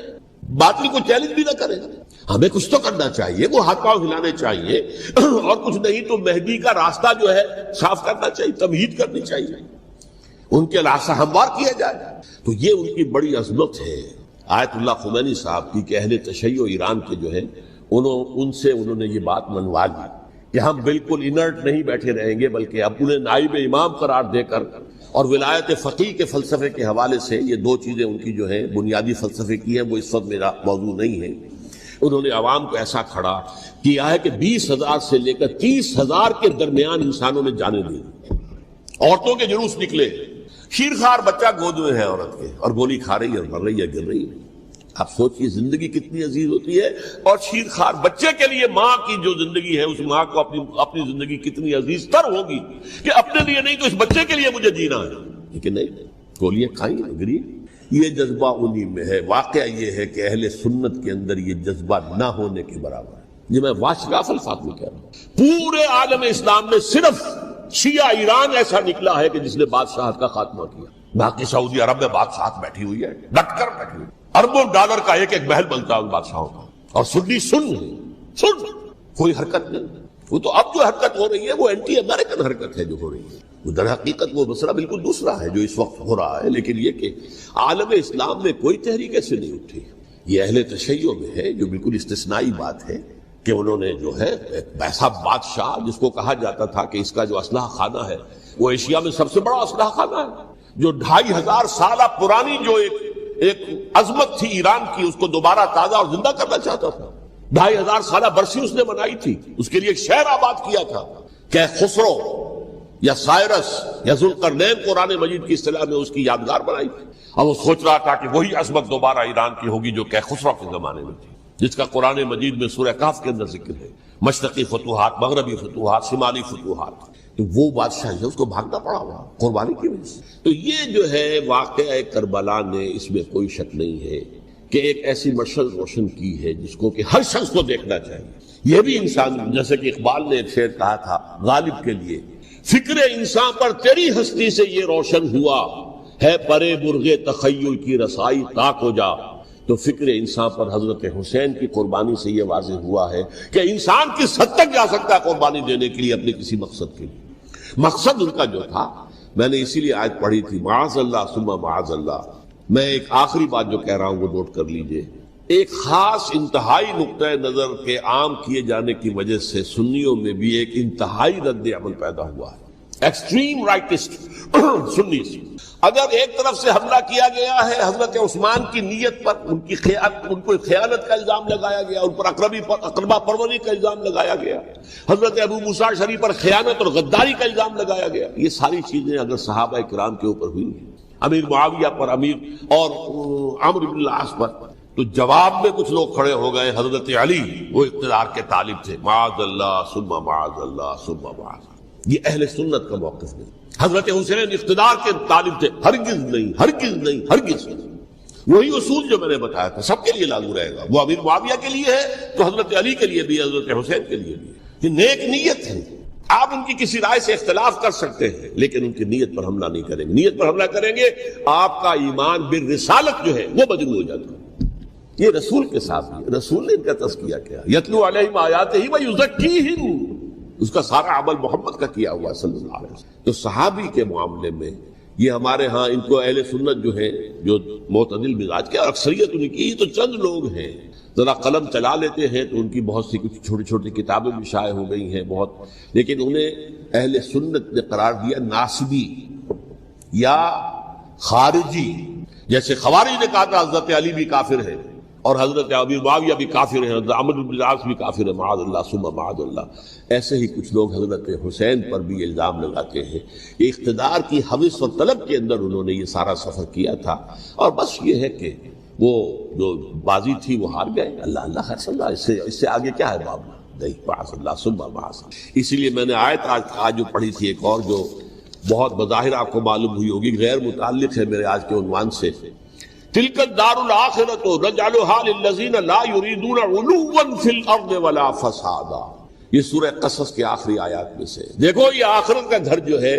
باطل کو چیلنج بھی نہ کریں. ہمیں کچھ تو کرنا چاہیے، وہ ہاتھ پاؤں ہلانے چاہیے، اور کچھ نہیں تو مہدی کا راستہ جو ہے صاف کرنا چاہیے، تمہید کرنی چاہیے، ان کے راستہ ہموار کیا جائے. تو یہ ان کی بڑی عظمت ہے آیت اللہ خمینی صاحب کی کہ اہل تشیع ایران کے جو ہے ان سے انہوں نے یہ بات منوا لی کہ ہم بالکل انرٹ نہیں بیٹھے رہیں گے، بلکہ اب انہیں نائب امام قرار دے کر اور ولایت فقیہ کے فلسفے کے حوالے سے، یہ دو چیزیں ان کی جو ہیں بنیادی فلسفے کی ہیں، وہ اس وقت میرا موضوع نہیں ہے. انہوں نے عوام کو ایسا کھڑا کیا ہے کہ 20,000 سے لے کر 30,000 کے درمیان انسانوں نے جانے دی. عورتوں کے جلوس نکلے، شیرخوار بچہ گود میں ہے عورت کے، اور گولی کھا رہی ہے اور مر رہی ہے، گر رہی ہے. آپ سوچئے زندگی کتنی عزیز ہوتی ہے، اور شیرخوار بچے کے لیے ماں کی جو زندگی ہے، اس ماں کو اپنی زندگی کتنی عزیز تر ہوگی کہ اپنے لیے نہیں تو اس بچے کے لیے مجھے جینا ہے. لیکن نہیں، گولیاں کھائیں، گری. یہ جذبہ انہی میں ہے. واقعہ یہ ہے کہ اہل سنت کے اندر یہ جذبہ نہ ہونے کے برابر ہے. یہ میں واشراف الفاظ میں کہہ رہا ہوں. پورے عالم اسلام میں صرف شیعہ ایران ایسا نکلا ہے کہ جس نے بادشاہت کا خاتمہ کیا. باقی سعودی عرب میں بادشاہت بیٹھی ہوئی ہے، ڈٹ کر بیٹھی ہوئی، اربوں ڈالر کا ایک ایک محل بنتا ہے ان بادشاہوں کا، اور سنی سن کوئی حرکت نہیں. وہ تو اب جو حرکت ہو رہی ہے وہ اینٹی امریکن حرکت ہے جو ہو رہی ہے. وہ در حقیقت وہ مسئلہ بالکل دوسرا ہے جو اس وقت ہو رہا ہے. لیکن یہ کہ عالم اسلام میں کوئی تحریک ایسے نہیں اٹھی. یہ اہل تشیع میں ہے جو بالکل استثنائی بات ہے کہ انہوں نے جو ہے ایسا بادشاہ جس کو کہا جاتا تھا کہ اس کا جو اسلحہ خانہ ہے وہ ایشیا میں سب سے بڑا اسلحہ خانہ ہے، جو 2500 سالہ پرانی جو ایک عظمت تھی ایران کی، اس کو دوبارہ تازہ اور زندہ کرنا چاہتا تھا. 2500 سالہ برسی اس نے منائی تھی، اس کے لیے ایک شہر آباد کیا تھا کہ خسرو یا سائرس یا ذوالقرنین قرآن مجید کی اصطلاح میں اس کی یادگار بنائی تھی. اور وہ سوچ رہا تھا کہ وہی عظمت دوبارہ ایران کی ہوگی جو کہ خسرو کے زمانے میں تھی، جس کا قرآن مجید میں سورہ کہف کے اندر ذکر ہے. مشرقی فتوحات، مغربی فتوحات، شمالی فتوحات. تو وہ بادشاہ ہے اس کو بھاگنا پڑا ہوا قربانی کی وجہ سے۔ تو یہ جو ہے واقعہ کربلا نے، اس میں کوئی شک نہیں ہے کہ ایک ایسی مشعل روشن کی ہے جس کو کہ ہر شخص کو دیکھنا چاہیے۔ یہ بھی انسان، جیسے کہ اقبال نے ایک شعر کہا تھا غالب کے لیے، فکر انسان پر تیری ہستی سے یہ روشن ہوا ہے، پرے مرغ تخیل کی رسائی طاق ہو جا۔ تو فکر انسان پر حضرت حسین کی قربانی سے یہ واضح ہوا ہے کہ انسان کس حد تک جا سکتا ہے قربانی دینے کے لیے اپنے کسی مقصد کے لیے۔ مقصد ان کا جو تھا، میں نے اسی لیے آیت پڑھی تھی، معاذ اللہ ثم معاذ اللہ۔ میں ایک آخری بات جو کہہ رہا ہوں وہ نوٹ کر لیجئے، ایک خاص انتہائی نقطۂ نظر کے عام کیے جانے کی وجہ سے سنیوں میں بھی ایک انتہائی رد عمل پیدا ہوا ہے، ایکسٹریم رائٹسٹ سنی سے۔ اگر ایک طرف سے حملہ کیا گیا ہے حضرت عثمان کی نیت پر، ان کو خیانت کا الزام لگایا گیا، ان پر اقربا پروری کا الزام لگایا گیا، حضرت ابو موسیٰ شریف پر خیانت اور غداری کا الزام لگایا گیا، یہ ساری چیزیں اگر صحابہ کرام کے اوپر ہوئی ہیں، امیر معاویہ پر، امیر اور عمرو بن العاص پر، تو جواب میں کچھ لوگ کھڑے ہو گئے۔ حضرت علی وہ اقتدار کے طالب تھے، معاذ اللہ ثم معاذ اللہ ثم معاذ اللہ، یہ اہل سنت کا موقف نہیں۔ حضرت حسین اقتدار کے طالب تھے، ہرگز نہیں، ہرگز نہیں، ہرگز نہیں۔ وہی اصول جو میں نے بتایا تھا سب کے لیے لاگو رہے گا، وہ امیر معاویہ کے لیے ہے تو حضرت علی کے لیے بھی، حضرت حسین کے لیے بھی۔ یہ نیک نیت ہے، آپ ان کی کسی رائے سے اختلاف کر سکتے ہیں لیکن ان کی نیت پر حملہ نہیں کریں گے۔ نیت پر حملہ کریں گے آپ کا ایمان بالرسالت جو ہے وہ مجروح ہو جاتا ہے۔ یہ رسول کے ساتھ ہے، رسول نے ان کا تزکیہ کیا، یتلو علیہم آیاتہ ویزکیہم، اس کا سارا عمل محمد کا کیا ہوا صلی اللہ علیہ وسلم۔ تو صحابی کے معاملے میں یہ ہمارے ہاں ان کو اہل سنت جو ہے، جو معتدل مزاج کے، اور اکثریت ان کی تو چند لوگ ہیں، ذرا قلم چلا لیتے ہیں تو ان کی بہت سی کچھ چھوٹی چھوٹی کتابیں بھی شائع ہو گئی ہیں بہت، لیکن انہیں اہل سنت نے قرار دیا ناسبی یا خارجی۔ جیسے خوارج نے کہا تھا حضرت علی بھی کافر ہے اور حضرت امیر معاویہ بھی کافر ہیں، حضرت عمرو بن العاص بھی کافر ہے، معاذ اللہ ثم معاذ اللہ۔ ایسے ہی کچھ لوگ حضرت حسین پر بھی الزام لگاتے ہیں۔ یہ اقتدار کی ہوس اور طلب کے اندر انہوں نے یہ سارا سفر کیا تھا، اور بس یہ ہے کہ وہ جو بازی تھی وہ ہار گئے۔ اللہ اللہ خیر صلی اللہ، اس سے آگے کیا ہے معاملہ؟ نہیں، معاذ اللہ ثم معاذ اللہ۔ اسی لیے میں نے آیت آج جو پڑھی تھی ایک اور جو بہت بظاہر آپ کو معلوم ہوئی ہوگی، غیر متعلق ہے میرے آج کے عنوان سے، تلک الدار الآخرۃ نجعلها للذین لا یریدون علوا فی الارض ولا فسادا۔ یہ سورہ قصص کے آخری آیات میں سے، دیکھو یہ آخرت کا گھر جو ہے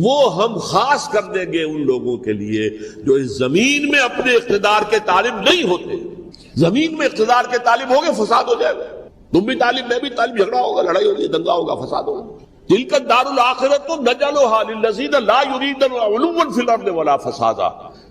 وہ ہم خاص کر دیں گے ان لوگوں کے لیے جو اس زمین میں اپنے اقتدار کے طالب نہیں ہوتے۔ زمین میں اقتدار کے طالب ہوگے فساد ہو جائے گا، تم بھی طالب میں بھی طالب، جھگڑا ہوگا، لڑائی ہوگی، دنگا ہوگا، فساد ہوگا۔ تلک الدار الآخرۃ نجعلها للذین لا یریدون علوا فی الارض ولا فسادا۔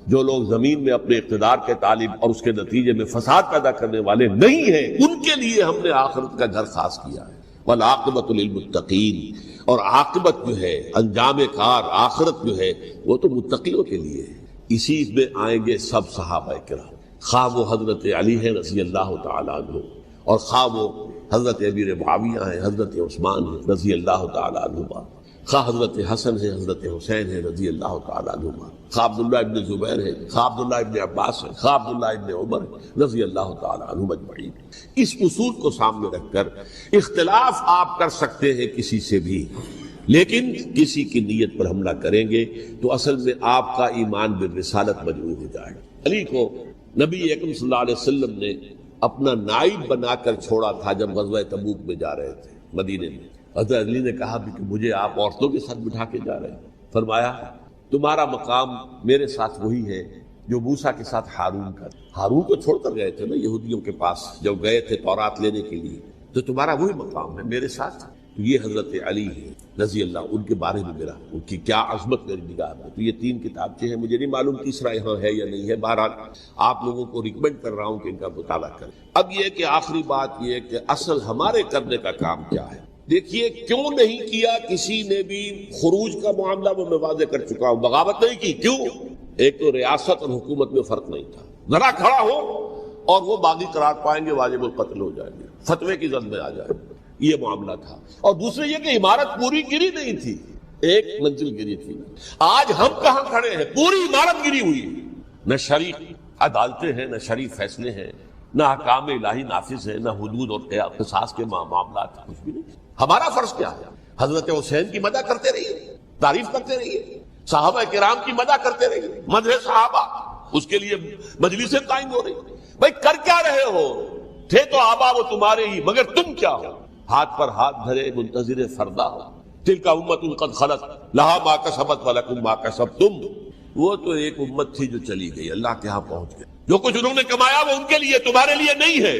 جو لوگ زمین میں اپنے اقتدار کے طالب اور اس کے نتیجے میں فساد پیدا کرنے والے نہیں ہیں، ان کے لیے ہم نے آخرت کا گھر خاص کیا ہے۔ والعاقبۃ للمتقین، اور عاقبت جو ہے، انجام کار، آخرت جو ہے وہ تو متقیوں کے لیے ہے۔ اسی میں آئیں گے سب صحابہ کرام، خواہ وہ حضرت علی ہے رضی اللہ تعالیٰ عنہ، اور خواہ وہ حضرت امیر معاویہ ہیں، حضرت عثمان ہیں رضی اللہ تعالیٰ عنہ، خواہ حضرت حسن ہے، حضرت حسین ہے رضی اللہ تعالیٰ عنہ، خواہ عبداللہ ابن زبیر ہے، خواہ عبداللہ ابن عباس ہے، خواہ عبداللہ ابن عمر ہے رضی اللہ تعالیٰ عنہ اجمعین۔ اس اصول کو سامنے رکھ کر اختلاف آپ کر سکتے ہیں کسی سے بھی، لیکن کسی کی نیت پر حملہ کریں گے تو اصل میں آپ کا ایمان بالرسالت مجروح ہو جائے گا۔ علی کو نبی اکرم صلی اللہ علیہ وسلم نے اپنا نائب بنا کر چھوڑا تھا جب غزوہ تبوک میں جا رہے تھے مدینے میں۔ حضرت علی نے کہا کہ مجھے آپ عورتوں کے ساتھ بٹھا کے جا رہے ہیں۔ فرمایا تمہارا مقام میرے ساتھ وہی ہے جو موسیٰ کے ساتھ ہارون کا۔ ہارون کو چھوڑ کر گئے تھے نا یہودیوں کے پاس جب گئے تھے تورات لینے کے لیے، تو تمہارا وہی مقام ہے میرے ساتھ۔ تو یہ حضرت علی ہے رضی اللہ، ان کے بارے میں میرا، ان کی کیا عظمت میری نگاہ میں۔ تو یہ 3 کتابچے ہیں، مجھے نہیں معلوم تیسرا یہاں ہے یا نہیں ہے، بہرحال آپ لوگوں کو ریکمینڈ کر رہا ہوں کہ ان کا مطالعہ کریں۔ اب یہ کہ آخری بات یہ کہ اصل ہمارے کرنے کا کام کیا ہے۔ دیکھیے کیوں نہیں کیا کسی نے بھی خروج کا معاملہ، وہ میں واضح کر چکا ہوں، بغاوت نہیں کی۔ کیوں؟ ایک تو ریاست اور حکومت میں فرق نہیں تھا، ذرا کھڑا ہو اور وہ باغی قرار پائیں گے، واجب القتل ہو جائیں گے، فتوے کی زد میں آ جائے، یہ معاملہ تھا۔ اور دوسرے یہ کہ عمارت پوری گری نہیں تھی، ایک منزل گری تھی۔ آج ہم کہاں کھڑے ہیں؟ پوری عمارت گری ہوئی، نہ شرعی عدالتیں ہیں، نہ شرعی فیصلے ہیں، نہ احکام الہی نافذ ہے، نہ حدود اور قصاص کے معاملات، کچھ بھی نہیں۔ ہمارا فرض کیا ہے؟ حضرت حسین کی مدح کرتے رہیے، تعریف کرتے رہیے، صحابہ کرام کی مدح کرتے رہیے، مدح صحابہ، اس کے لیے مجلسیں قائم ہو رہی۔ بھائی کر کیا رہے ہو؟ تھے تو آبا وہ تمہارے ہی، مگر تم کیا ہو؟ ہاتھ پر ہاتھ دھرے منتظر فردا ہو۔ تلک امۃ قد خلت لہا ما کسبت ولکم ما کسبتم۔ وہ تو ایک امت تھی جو چلی گئی، اللہ کے ہاں پہنچ گئی۔ جو کچھ انہوں نے کمایا وہ ان کے لیے، تمہارے لیے نہیں ہے۔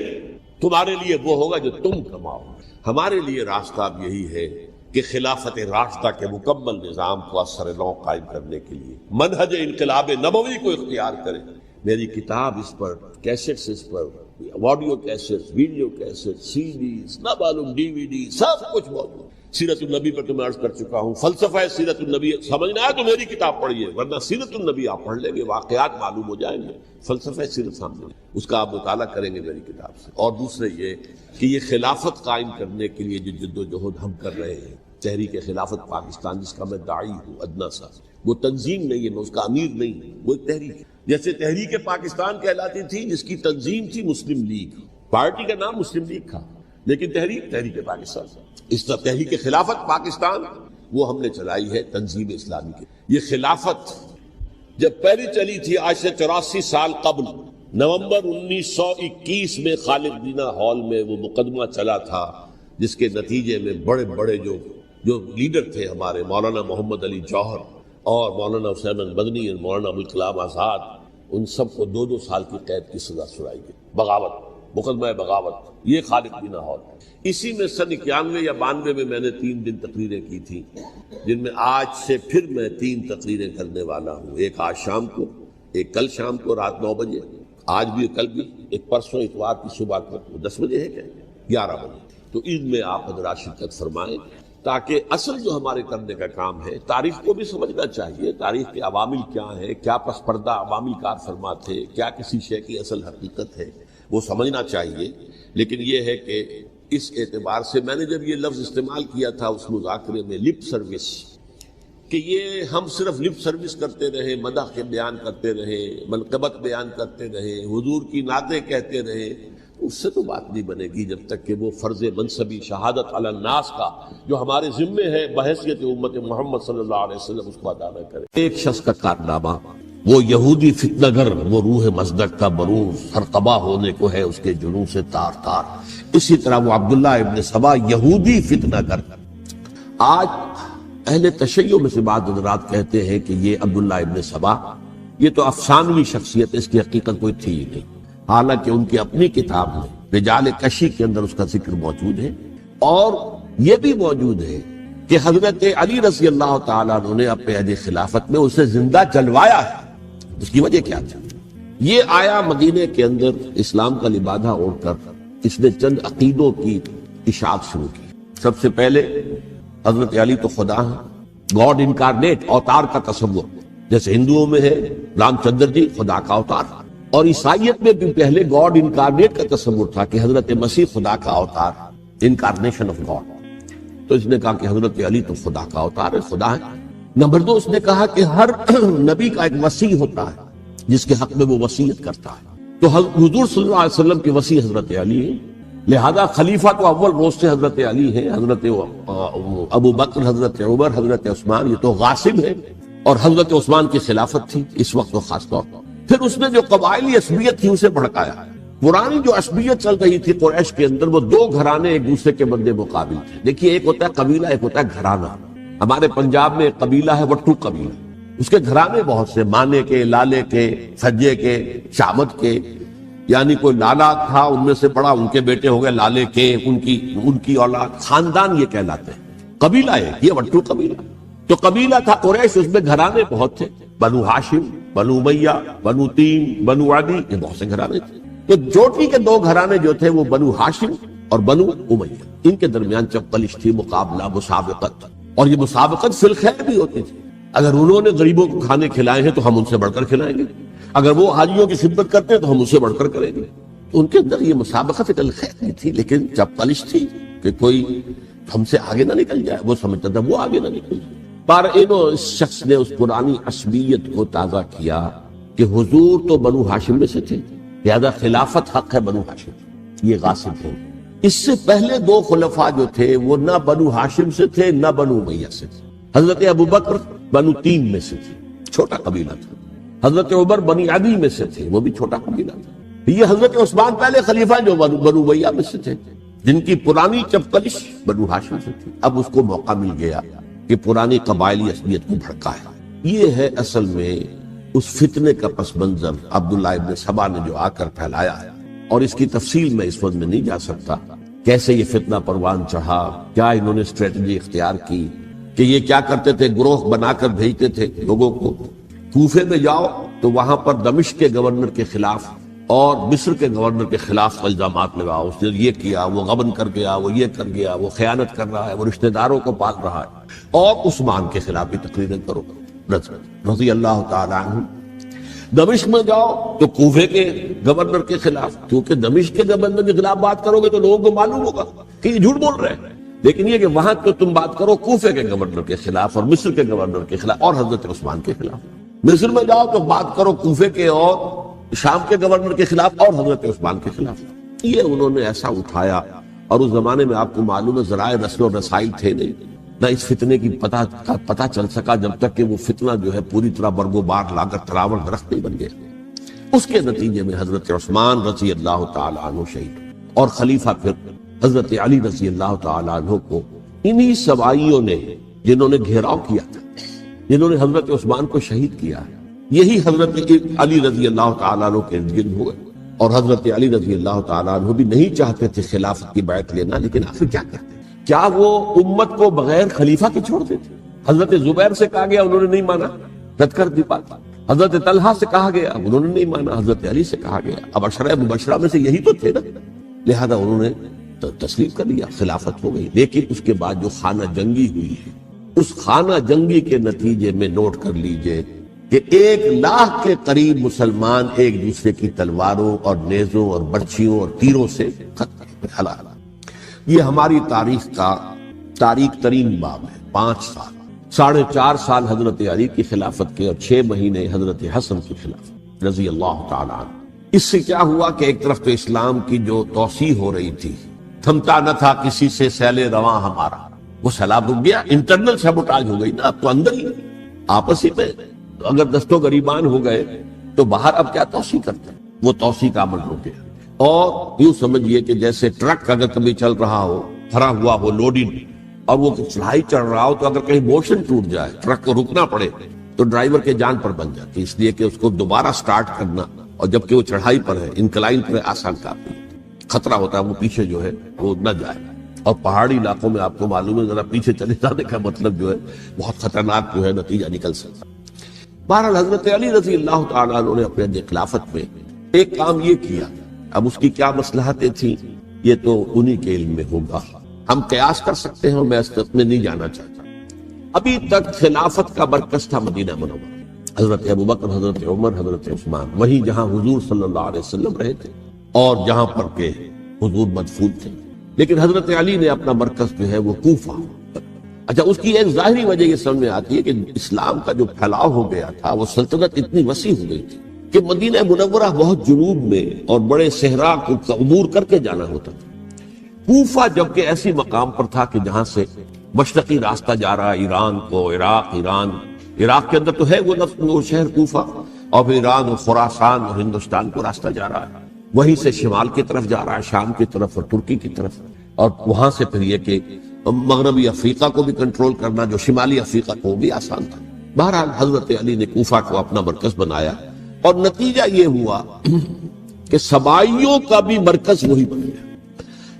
تمہارے لیے وہ ہوگا جو تم کماؤ۔ ہمارے لیے راستہ اب یہی ہے کہ خلافت راشدہ کے مکمل نظام کو اثر نو قائم کرنے کے لیے منہج انقلاب نبوی کو اختیار کریں۔ میری کتاب اس پر، کیسٹس اس پر، آڈیو کیسٹس، ویڈیو کیسٹ، سی ڈیز، نہ معلوم ڈی وی ڈی، سب کچھ موجود۔ سیرت النبی پر تو میں عرض کر چکا ہوں، فلسفہ سیرت النبی سمجھنا ہے تو میری کتاب پڑھیے، ورنہ سیرت النبی آپ پڑھ لیں گے، واقعات معلوم ہو جائیں گے، فلسفہ سیرت سامنے اس کا آپ مطالعہ کریں گے میری کتاب سے۔ اور دوسرے یہ کہ یہ خلافت قائم کرنے کے لیے جو جد و جہد ہم کر رہے ہیں، تحریک خلافت پاکستان جس کا میں داعی ہوں ادنا سا، وہ تنظیم نہیں ہے، میں اس کا امیر نہیں ہوں، وہ ایک تحریک ہے۔ جیسے تحریک پاکستان کہلاتی تھی، جس کی تنظیم تھی مسلم لیگ، پارٹی کا نام مسلم لیگ تھا، لیکن تحریک پاکستان، اس طرح تحریک خلافت پاکستان وہ ہم نے چلائی ہے تنظیم اسلامی کی۔ یہ خلافت جب پہلی چلی تھی آج سے 84 سال قبل، نومبر 1921 میں خالد دینا ہال میں وہ مقدمہ چلا تھا، جس کے نتیجے میں بڑے بڑے جو لیڈر تھے ہمارے، مولانا محمد علی جوہر اور مولانا حسین مدنی اور مولانا ابوالکلام آزاد، ان سب کو 2 سال کی قید کی سزا سنائی گئی، بغاوت، مقدمہ بغاوت، یہ خالد دینا ہال۔ اسی میں سن 91 یا 92 میں نے 3 دن تقریریں کی تھیں، جن میں آج سے پھر میں 3 تقریریں کرنے والا ہوں، ایک آج شام کو، ایک کل شام کو رات 9 بجے، آج بھی کل بھی، ایک پرسوں اتوار کی صبح کو 10 بجے ہے کیا 11 بجے۔ تو ان میں آپ حضرات شرکت فرمائیں، تاکہ اصل جو ہمارے کرنے کا کام ہے، تاریخ کو بھی سمجھنا چاہیے، تاریخ کے عوامل کیا ہیں، کیا پس پردہ عوامل کار فرما تھے، کیا کسی شے کی اصل حقیقت ہے، وہ سمجھنا چاہیے۔ لیکن یہ ہے کہ اس اعتبار سے میں نے جب یہ لفظ استعمال کیا تھا اس مذاکرے میں، لپ سروس، کہ یہ ہم صرف لپ سروس کرتے رہے، مدح کے بیان کرتے رہے، منقبت بیان کرتے رہے، حضور کی نعتیں کہتے رہے، اس سے تو بات نہیں بنے گی جب تک کہ وہ فرض منصبی شہادت علی الناس کا جو ہمارے ذمے ہے بحیثیت امت محمد صلی اللہ علیہ وسلم، اس کو ادا نہ کرے۔ ایک شخص کا کارنامہ، وہ یہودی فتنہ گر، وہ روح مصدق کا بروز، ہر قبا ہونے کو ہے اس کے جنوں سے تار تار۔ اسی طرح وہ عبداللہ ابن سبا یہودی فتنہ گر۔ آج اہل تشیع میں سے بعض حضرات کہتے ہیں کہ یہ عبداللہ ابن سبا یہ تو افسانوی شخصیت، اس کی حقیقت کوئی تھی ہی نہیں، حالانکہ ان کی اپنی کتاب میں رجال کشی کے اندر اس کا ذکر موجود ہے، اور یہ بھی موجود ہے کہ حضرت علی رضی اللہ تعالیٰ عنہ نے اپنے عہد خلافت میں اسے زندہ جلوایا ہے۔ اس کی وجہ کیا تھی؟ یہ آیا مدینے کے اندر اسلام کا لبادہ اوڑھ کر، اس نے چند عقیدوں کی اشاعت شروع کی۔ سب سے پہلے حضرت علی تو خدا ہے، گاڈ انکارنیٹ، اوتار کا تصور، جیسے ہندوؤں میں ہے رام چندر جی خدا کا اوتار، اور عیسائیت میں بھی پہلے گاڈ انکارنیٹ کا تصور تھا کہ حضرت مسیح خدا کا اوتار، انکارنیشن آف گاڈ۔ تو اس نے کہا کہ حضرت علی تو خدا کا اوتار ہے، خدا ہے۔ نمبر 2، اس نے کہا کہ ہر نبی کا ایک وصی ہوتا ہے جس کے حق میں وہ وصیت کرتا ہے، تو حضور صلی اللہ علیہ وسلم کے وصی حضرت علی ہے، لہذا خلیفہ تو اول روز سے حضرت علی ہے، حضرت ابو بکر، حضرت عمر، حضرت عثمان، یہ تو غاصب ہے، اور حضرت عثمان کی خلافت تھی اس وقت خاص طور پر۔ پھر اس نے جو قبائلی عصبیت تھی اسے بھڑکایا۔ پرانی جو عصبیت چل رہی تھی قریش کے اندر، وہ 2 گھرانے ایک دوسرے کے بندے مقابل تھے۔ دیکھیے، ایک ہوتا ہے قبیلہ، ایک ہوتا ہے گھرانہ۔ ہمارے پنجاب میں ایک قبیلہ ہے وٹو قبیلہ، اس کے گھرانے بہت سے، مانے کے، لالے کے، سجے کے، شامت کے، یعنی کوئی لالا تھا ان میں سے بڑا، ان کے بیٹے ہو گئے لالے کے، ان کی اولاد، خاندان یہ کہلاتے ہیں۔ قبیلہ ہے یہ وٹو قبیلہ۔ تو قبیلہ تھا قریش، اس میں گھرانے بہت تھے، بنو ہاشم، بنو امیہ، بنو تیم، بنو عدی، یہ بہت سے گھرانے تھے۔ تو چوٹی کے 2 گھرانے جو تھے وہ بنو ہاشم اور بنو امیہ، ان کے درمیان چپلش تھی، مقابلہ، مسابقت، اور یہ مسابقت فی الخیر بھی ہوتی تھی۔ اگر انہوں نے غریبوں کو کھانے کھلائے ہیں تو ہم ان سے بڑھ کر کھلائیں گے، اگر وہ حاجیوں کی خدمت کرتے ہیں تو ہم ان سے بڑھ کر کریں گے۔ تو ان کے اندر یہ مسابقت فی الخیر بھی تھی، لیکن چپلش تھی کہ کوئی ہم سے آگے نہ نکل جائے، وہ سمجھتا تھا وہ آگے نہ نکل جائے۔ پر اس شخص نے اس پرانی عصبیت کو تازہ کیا کہ حضور تو بنو ہاشم میں سے تھے، لہذا خلافت حق ہے بنو ہاشم، یہ غاصب ہیں۔ اس سے پہلے دو خلفاء جو تھے وہ نہ بنو ہاشم سے تھے نہ بنو امیہ سے تھے۔ حضرت ابوبکر بنو تیم میں سے تھے، چھوٹا قبیلہ تھا۔ حضرت عمر بنی عدی میں سے تھے، وہ بھی چھوٹا قبیلہ تھا۔ یہ حضرت عثمان پہلے خلیفہ جو بنو امیہ میں سے تھے، جن کی پرانی چپکلش بنو ہاشم سے تھی۔ اب اس کو موقع مل گیا کہ پرانی قبائلی عصبیت کو بھڑکائے۔ یہ ہے اصل میں اس فتنے کا پس منظر عبداللہ ابن سبا نے جو آ کر پھیلایا ہے، اور اس کی تفصیل میں اس وقت میں نہیں جا سکتا، کیسے یہ فتنہ پروان چڑھا، کیا انہوں نے اسٹریٹجی اختیار کی کہ یہ کیا کرتے تھے، گروہ بنا کر بھیجتے تھے لوگوں کو، کوفے میں جاؤ تو وہاں پر دمشق کے گورنر کے خلاف اور مصر کے گورنر کے خلاف الزامات لگاؤ، اس نے یہ کیا، وہ غبن کر گیا، وہ یہ کر گیا، وہ خیانت کر رہا ہے، وہ رشتہ داروں کو پال رہا ہے، اور عثمان کے خلاف بھی تقریریں کرو رضی اللہ تعالی عنہ۔ دمشق میں جاؤ تو کوفے کے گورنر کے خلاف، کیونکہ دمشق کے گورنر کے خلاف بات کرو گے تو لوگوں کو معلوم ہوگا کہ یہ جھوٹ بول رہے ہیں، لیکن یہ کہ وہاں تو تم بات کرو کوفے کے گورنر کے خلاف اور مصر کے گورنر کے خلاف اور حضرت عثمان کے خلاف۔ مصر میں جاؤ تو بات کرو کوفے کے اور شام کے گورنر کے خلاف اور حضرت عثمان کے خلاف۔ یہ انہوں نے ایسا اٹھایا، اور اس زمانے میں آپ کو معلوم ہے ذرائع نشر و رسائی تھے نہیں، نہ اس فتنے کی پتہ چل سکا جب تک کہ وہ فتنہ جو ہے پوری طرح برگو بار لا کر تراول درخت نہیں بن گیا۔ اس کے نتیجے میں حضرت عثمان رضی اللہ تعالی عنہ شہید، اور خلیفہ پھر حضرت علی رضی اللہ تعالی عنہ کو انہی سوائیوں نے، جنہوں نے گھیراؤ کیا تھا، جنہوں نے حضرت عثمان کو شہید کیا ہے، یہی حضرت علی رضی اللہ تعالیٰ عنہ کے ارد گرد ہوئے۔ اور حضرت علی رضی اللہ تعالیٰ عنہ بھی نہیں چاہتے تھے خلافت کی بیعت لینا، لیکن آخر کیا کرتے؟ کیا وہ امت کو بغیر خلیفہ کے چھوڑ دیتے؟ حضرت زبیر سے کہا گیا، انہوں نے نہیں مانا، رد کر دی بات۔ حضرت طلحہ سے کہا گیا، انہوں نے نہیں مانا، حضرت علی سے کہا گیا۔ اب عشرہ مبشرہ میں سے یہی تو تھے نا، لہذا انہوں نے تسلیم کر لیا، خلافت ہو گئی۔ لیکن اس کے بعد جو خانہ جنگی ہوئی ہے، اس خانہ جنگی کے نتیجے میں نوٹ کر لیجئے کہ 1,00,000 کے قریب مسلمان ایک دوسرے کی تلواروں اور نیزوں اور برچھیوں اور تیروں سے ختم ہلاک۔ یہ ہماری تاریخ کا تاریخ ترین باب ہے۔ 5 سال، 4.5 سال حضرت علی کی خلافت کے، اور 6 مہینے حضرت حسن کی خلافت رضی اللہ تعالی عنہ۔ اس سے کیا ہوا کہ ایک طرف تو اسلام کی جو توسیع ہو رہی تھی، تھمتا نہ تھا کسی سے سیل رواں ہمارا، وہ سیلاب رک گیا، انٹرنل سیبوٹاج ہو گئی نا، اب تو اندر ہی آپس ہی میں اگر دستوں گریبان ہو گئے تو باہر اب کیا توسیع کرتے ہیں، وہ توسیع کا عمل رک گیا۔ اور یوں سمجھیے کہ جیسے ٹرک اگر کبھی چل رہا ہو، بھرا ہوا ہو لوڈنگ، اور وہ چڑھائی چڑھ رہا ہو، تو اگر کہیں موشن ٹوٹ جائے، ٹرک کو رکنا پڑے، تو ڈرائیور کے جان پر بن جاتی، اس لیے کہ اس کو دوبارہ سٹارٹ کرنا، اور جبکہ وہ چڑھائی پر ہے، انکلائن پر ہے، آسان کام نہیں، خطرہ ہوتا ہے وہ پیچھے جو ہے وہ نہ جائے۔ اور پہاڑی علاقوں میں آپ کو معلوم ہے ذرا پیچھے چلے جانے کا مطلب جو ہے بہت خطرناک جو ہے نتیجہ نکل سکتا۔ بہرحال حضرت علی رضی اللہ تعالیٰ عنہ نے اپنے خلافت میں ایک کام یہ کیا، اب اس کی کیا مصلحتیں تھیں یہ تو انہی کے علم میں ہوگا، ہم قیاس کر سکتے ہیں، اور میں اس میں نہیں جانا چاہتا۔ ابھی تک خلافت کا مرکز تھا مدینہ منورہ، حضرت ابوبکر، حضرت عمر، حضرت عثمان، وہی جہاں حضور صلی اللہ علیہ وسلم رہے تھے اور جہاں پر کہ حضور مدفون تھے۔ لیکن حضرت علی نے اپنا مرکز جو ہے وہ کوفہ۔ اچھا، اس کی ایک ظاہری وجہ یہ سمجھ میں آتی ہے کہ اسلام کا جو پھیلاؤ ہو گیا تھا، وہ سلطنت اتنی وسیع ہو گئی تھی کہ مدینہ منورہ بہت جنوب میں اور بڑے صحرا کو عبور کر کے جانا ہوتا تھا۔ کوفہ جبکہ ایسی مقام پر تھا کہ جہاں سے مشرقی راستہ جا رہا ہے ایران کو، عراق کے اندر تو ہے وہ شہر کوفہ، اور پھر ایران اور خراسان اور ہندوستان کو راستہ جا رہا ہے، وہیں سے شمال کی طرف جا رہا ہے، شام کی طرف اور ترکی کی طرف، اور وہاں سے پھر یہ کہ مغربی افریقہ کو بھی کنٹرول کرنا، جو شمالی افریقہ کو بھی آسان تھا۔ بہرحال حضرت علی نے کوفہ کو اپنا مرکز بنایا، اور نتیجہ یہ ہوا کہ سبائیوں کا بھی مرکز وہی بن گیا،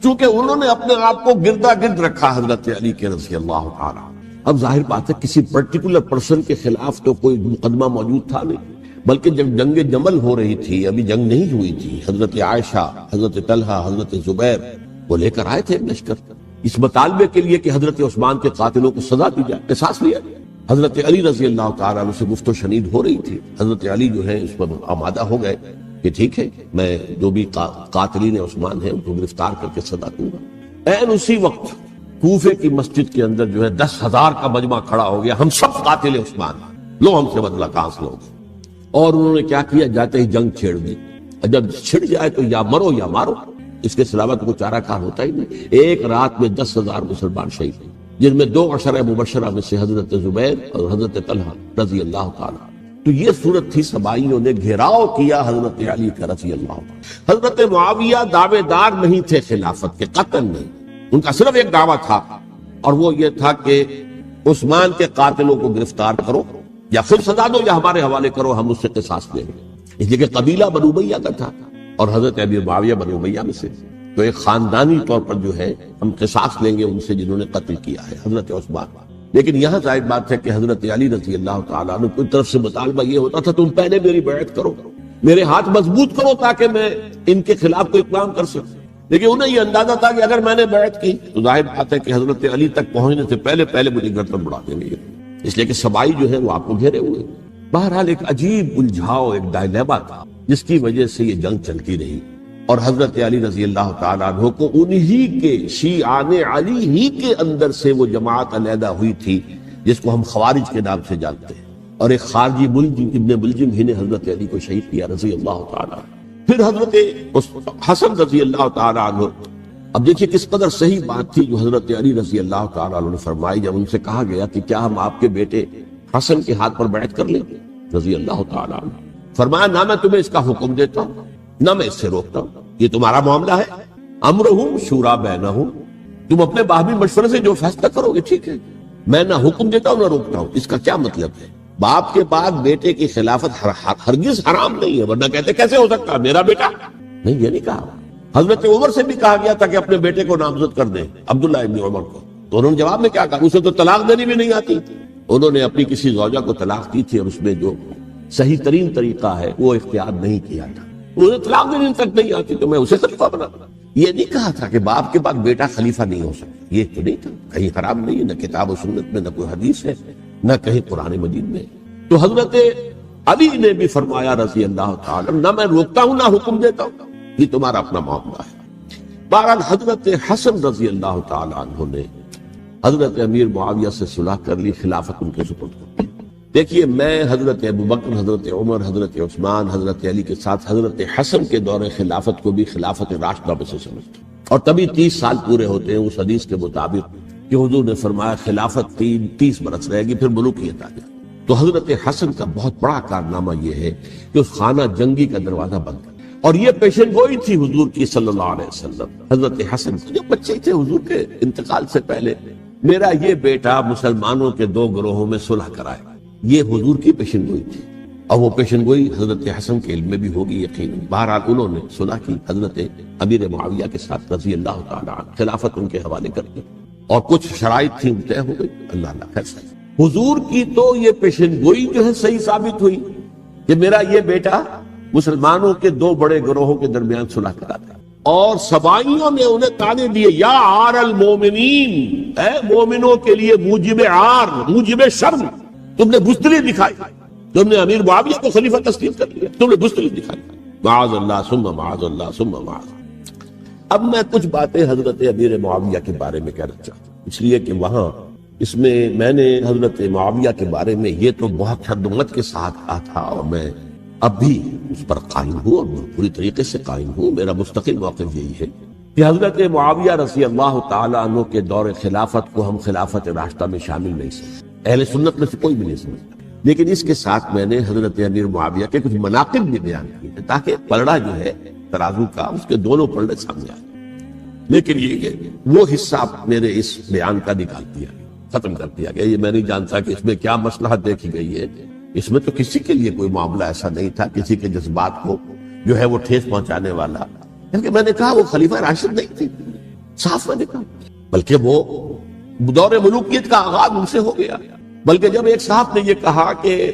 چونکہ انہوں نے اپنے آپ کو گردا گرد رکھا حضرت علی کے رضی اللہ تعالیٰ۔ اب ظاہر بات ہے کسی پرٹیکولر پرسن کے خلاف تو کوئی مقدمہ موجود تھا نہیں، بلکہ جب جنگ جمل ہو رہی تھی، ابھی جنگ نہیں ہوئی تھی، حضرت عائشہ، حضرت طلحہ، حضرت زبیر وہ لے کر آئے تھے لشکر اس مطالبے کے لیے کہ حضرت عثمان کے قاتلوں کو سزا دی جائے، قصاص لیا جائے۔ حضرت علی رضی اللہ تعالیٰ عنہ سے گفت و شنید ہو رہی تھی، حضرت علی جو ہے اس پر آمادہ ہو گئے کہ ٹھیک ہے، میں جو بھی قاتلین عثمان ہیں ان کو گرفتار کر کے سزا دوں گا۔ این اسی وقت کوفے کی مسجد کے اندر جو ہے 10,000 کا مجمع کھڑا ہو گیا، ہم سب قاتل عثمان، لو ہم سے بدلہ کانس لو۔ اور انہوں نے کیا کیا، جاتے ہی جنگ چھیڑ دی، جب چھڑ جائے تو یا مرو یا مارو، اس کے سلاوت کوئی چارہ کار ہوتا ہی نہیں۔ ایک رات میں 10,000 مسلمان شہید ہوئے، جن میں 2 عشرہ مبشرہ میں سے حضرت زبیر اور حضرت طلحہ رضی اللہ تعالیٰ۔ تو یہ صورت تھی، سبائیوں نے گھیراؤ کیا حضرت علی کا رضی اللہ عنہ۔ حضرت معاویہ دعوے دار نہیں تھے خلافت کے، قطعاً نہیں، ان کا صرف ایک دعویٰ تھا، اور وہ یہ تھا کہ عثمان کے قاتلوں کو گرفتار کرو، یا خود سزا دو یا ہمارے حوالے کرو، ہم اس سے قصاص لیں گے۔ اس لیے کہ قبیلہ بنو امیہ کا تھا اور حضرت ابی معاویہ بنو امیہ میں سے، تو ایک خاندانی طور پر جو ہے ہم قصاص لیں گے ان سے جنہوں نے قتل کیا ہے حضرت عثمان۔ لیکن یہاں ظاہر بات ہے کہ حضرت علی رضی اللہ تعالیٰ عنہ کی طرف سے مطالبہ یہ ہوتا تھا تم پہلے میری بیعت کرو، میرے ہاتھ مضبوط کرو تاکہ میں ان کے خلاف کوئی اقدام کر سکوں۔ لیکن انہیں یہ اندازہ تھا کہ اگر میں نے بیعت کی تو ظاہر بات ہے کہ حضرت علی تک پہنچنے سے پہلے مجھے گردن بڑھا دیں گے، اس لیے کہ سبائی جو ہے وہ آپ کو گھیرے ہوئے۔ بہرحال ایک عجیب الجھاؤ، ایک ڈائلیما تھا جس کی وجہ سے یہ جنگ چلتی رہی، اور حضرت علی رضی اللہ تعالیٰ عنہ کو انہی کے شیعان علی ہی کے اندر سے وہ جماعت علیحدہ ہوئی تھی جس کو ہم خوارج کے نام سے جانتے ہیں، اور ایک خارجی ملجم ابن ملجم ہی نے حضرت علی کو شہید کیا رضی اللہ تعالیٰ عنہ۔ پھر حضرت حسن رضی اللہ تعالیٰ عنہ، اب دیکھیے کس قدر صحیح بات تھی جو حضرت علی رضی اللہ تعالیٰ عنہ نے فرمائی جب ان سے کہا گیا کہ کیا ہم آپ کے بیٹے حسن کے ہاتھ پر بیعت کر لیں رضی اللہ تعالیٰ عنہ۔ فرمایا نہ میں تمہیں اس کا حکم دیتا ہوں نہ میں اس سے روکتا ہوں، یہ تمہارا معاملہ ہے، امرہم شورا بینہم، تم اپنے باہمی مشورے سے جو فیصلہ کرو گے ٹھیک ہے، میں نہ حکم دیتا ہوں نہ روکتا ہوں۔ اس کا کیا مطلب ہے؟ باپ کے بعد بیٹے کی خلافت ہرگز حرام نہیں ہے، ورنہ کہتے کیسے ہو سکتا میرا بیٹا؟ نہیں، یہ نہیں کہا۔ حضرت عمر سے بھی کہا گیا تھا کہ اپنے بیٹے کو نامزد کر دیں، عبداللہ ابن عمر کو، تو انہوں نے جواب میں کیا کہا؟ اسے تو طلاق دینی بھی نہیں آتی تھی۔ انہوں نے اپنی کسی زوجہ کو طلاق دی تھی اور اس میں جو صحیح ترین طریقہ ہے وہ اختیار نہیں کیا تھا، انہیں طلاق دینے تک نہیں آتی تو میں اسے خلیفہ بنا۔ یہ نہیں کہا تھا کہ باپ کے بعد بیٹا خلیفہ نہیں ہو سکتا، یہ تو نہیں تھا، کہیں حرام نہیں ہے، نہ کتاب و سنت میں، نہ کوئی حدیث ہے، نہ کہیں قرآن مجید میں۔ تو حضرت علی نے بھی فرمایا رضی اللہ تعالی نہ میں روکتا ہوں نہ حکم دیتا ہوں، یہ تمہارا اپنا معاملہ ہے۔ بہرحال حضرت حسن رضی اللہ تعالی عنہ نے حضرت امیر معاویہ سے صلح کر لی، خلافت ان کے سپرد کر دی۔ دیکھیے میں حضرت ابوبکر، حضرت عمر، حضرت عثمان، حضرت علی کے ساتھ حضرت حسن کے دور خلافت کو بھی خلافت راشدہ میں سے سمجھتا ہوں، اور تبھی 30 سال پورے ہوتے ہیں اس حدیث کے مطابق کہ حضور نے فرمایا خلافت 30 برس رہے گی پھر ملوکیت آ جائے۔ تو حضرت حسن کا بہت بڑا کارنامہ یہ ہے کہ اس خانہ جنگی کا دروازہ بند کر، اور یہ پیشن گوئی تھی حضور کی صلی اللہ علیہ وسلم۔ حضرت حسن جو بچے تھے حضور کے انتقال سے پہلے، میرا یہ بیٹا مسلمانوں کے 2 گروہوں میں صلح کرائے، یہ حضور کی پیشن گوئی تھی، اور وہ پیشن گوئی حضرت حسن کے علم میں بھی ہوگی یقیناً۔ بہرحال انہوں نے صلح کی حضرت امیر معاویہ کے ساتھ رضی اللہ تعالیٰ عنہ، خلافت ان کے حوالے کر دی، اور کچھ شرائط تھیں طے ہو گئی، اللہ خیر سے۔ حضور کی تو یہ پیشن گوئی جو ہے صحیح ثابت ہوئی کہ میرا یہ بیٹا مسلمانوں کے 2 بڑے گروہوں کے درمیان صلح کراتا، اور سبائیوں نے انہیں تانے دیے، یا عار المومنین، اے مومنوں کے لیے موجب عار، موجب شرم، تم نے بزدلی دکھائی، تم نے امیر معاویہ کو خلیفہ تسلیم کر لیا، تم نے بزدلی دکھائی، معاذ اللہ ثم معاذ اللہ ثم معاذ۔ اب میں کچھ باتیں حضرت امیر معاویہ کے بارے میں کہنا چاہتا ہوں، اس لیے کہ وہاں اس میں نے حضرت معاویہ کے بارے میں یہ تو بہت حدمت کے ساتھ کہا تھا، اور میں اب بھی اس پر قائم ہوں اور پوری طریقے سے قائم ہوں۔ میرا مستقل موقف یہی ہے کہ حضرت معاویہ رضی اللہ تعالیٰ عنہ کے دور خلافت کو ہم خلافت راشدہ میں شامل نہیں سمجھتے، اہل سنت میں سے کوئی بھی نہیں سمجھتا، لیکن اس کے ساتھ میں نے حضرت امیر معاویہ کے کچھ مناقب بھی بیان کیے تاکہ پلڑا جو ہے ترازو کا اس کے دونوں پلڑے سامنے آئے۔ لیکن یہ وہ حصہ میرے اس بیان کا نکال دیا گیا، ختم کر دیا گیا۔ یہ میں نہیں جانتا کہ اس میں کیا مصلحت دیکھی گئی ہے، اس میں تو کسی کے لیے کوئی معاملہ ایسا نہیں تھا کسی کے جذبات کو جو ہے وہ ٹھیس پہنچانے والا، کیونکہ میں نے کہا وہ خلیفہ راشد نہیں تھی، صاف میں نے کہا، بلکہ وہ دور ملوکیت کا آغاز ان سے ہو گیا۔ بلکہ جب ایک صاحب نے یہ کہا کہ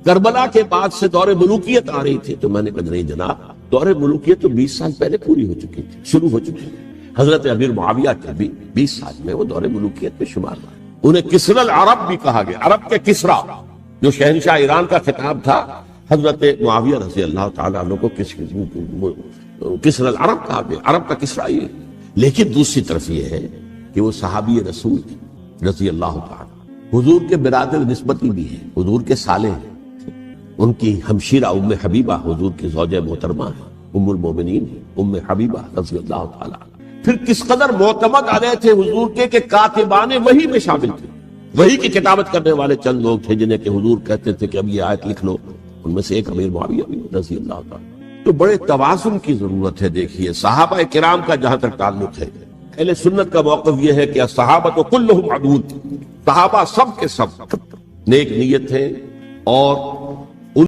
کربلا کے بعد سے دور ملوکیت آ رہی تھی، تو میں نے کہا نہیں جناب، دور ملوکیت تو 20 سال پہلے پوری ہو چکی تھی، شروع ہو چکی تھی۔ حضرت امیر معاویہ کے بھی 20 سال میں وہ دور ملوکیت میں شمار ہوا۔ انہیں کسری العرب بھی کہا گیا، عرب کے کسریٰ، جو شہنشاہ ایران کا خطاب تھا، حضرت معاویہ رضی اللہ تعالیٰ عنہ کو کسری العرب کہا گیا، عرب کا کسریٰ یہ۔ لیکن دوسری طرف یہ ہے کہ وہ صحابی رسول رضی اللہ تعالیٰ حضور کے برادر نسبتی بھی ہیں، حضور کے سالے ہیں، ان کی ہمشیرہ ام حبیبہ حضور کی زوجہ محترمہ ہیں، ام المومنین ام حبیبہ رضی اللہ تعالیٰ عنہ۔ پھر کس قدر معتمد علیہ تھے حضور کے کہ کاتبان وحی میں شامل تھے، وحی کی کتابت کرنے والے چند لوگ تھے جنہیں کہ حضور کہتے تھے کہ اب یہ آیت لکھ لو، ان میں سے ایک امیر معاویہ بھی رضی اللہ تعالیٰ۔ تو بڑے توازن کی ضرورت ہے۔ دیکھیے صحابہ کرام کا جہاں تک تعلق ہے، اہل سنت کا موقف یہ ہے کہ الصحابہ کلہم عدول، صحابہ سب کے سب نیک نیت ہیں اور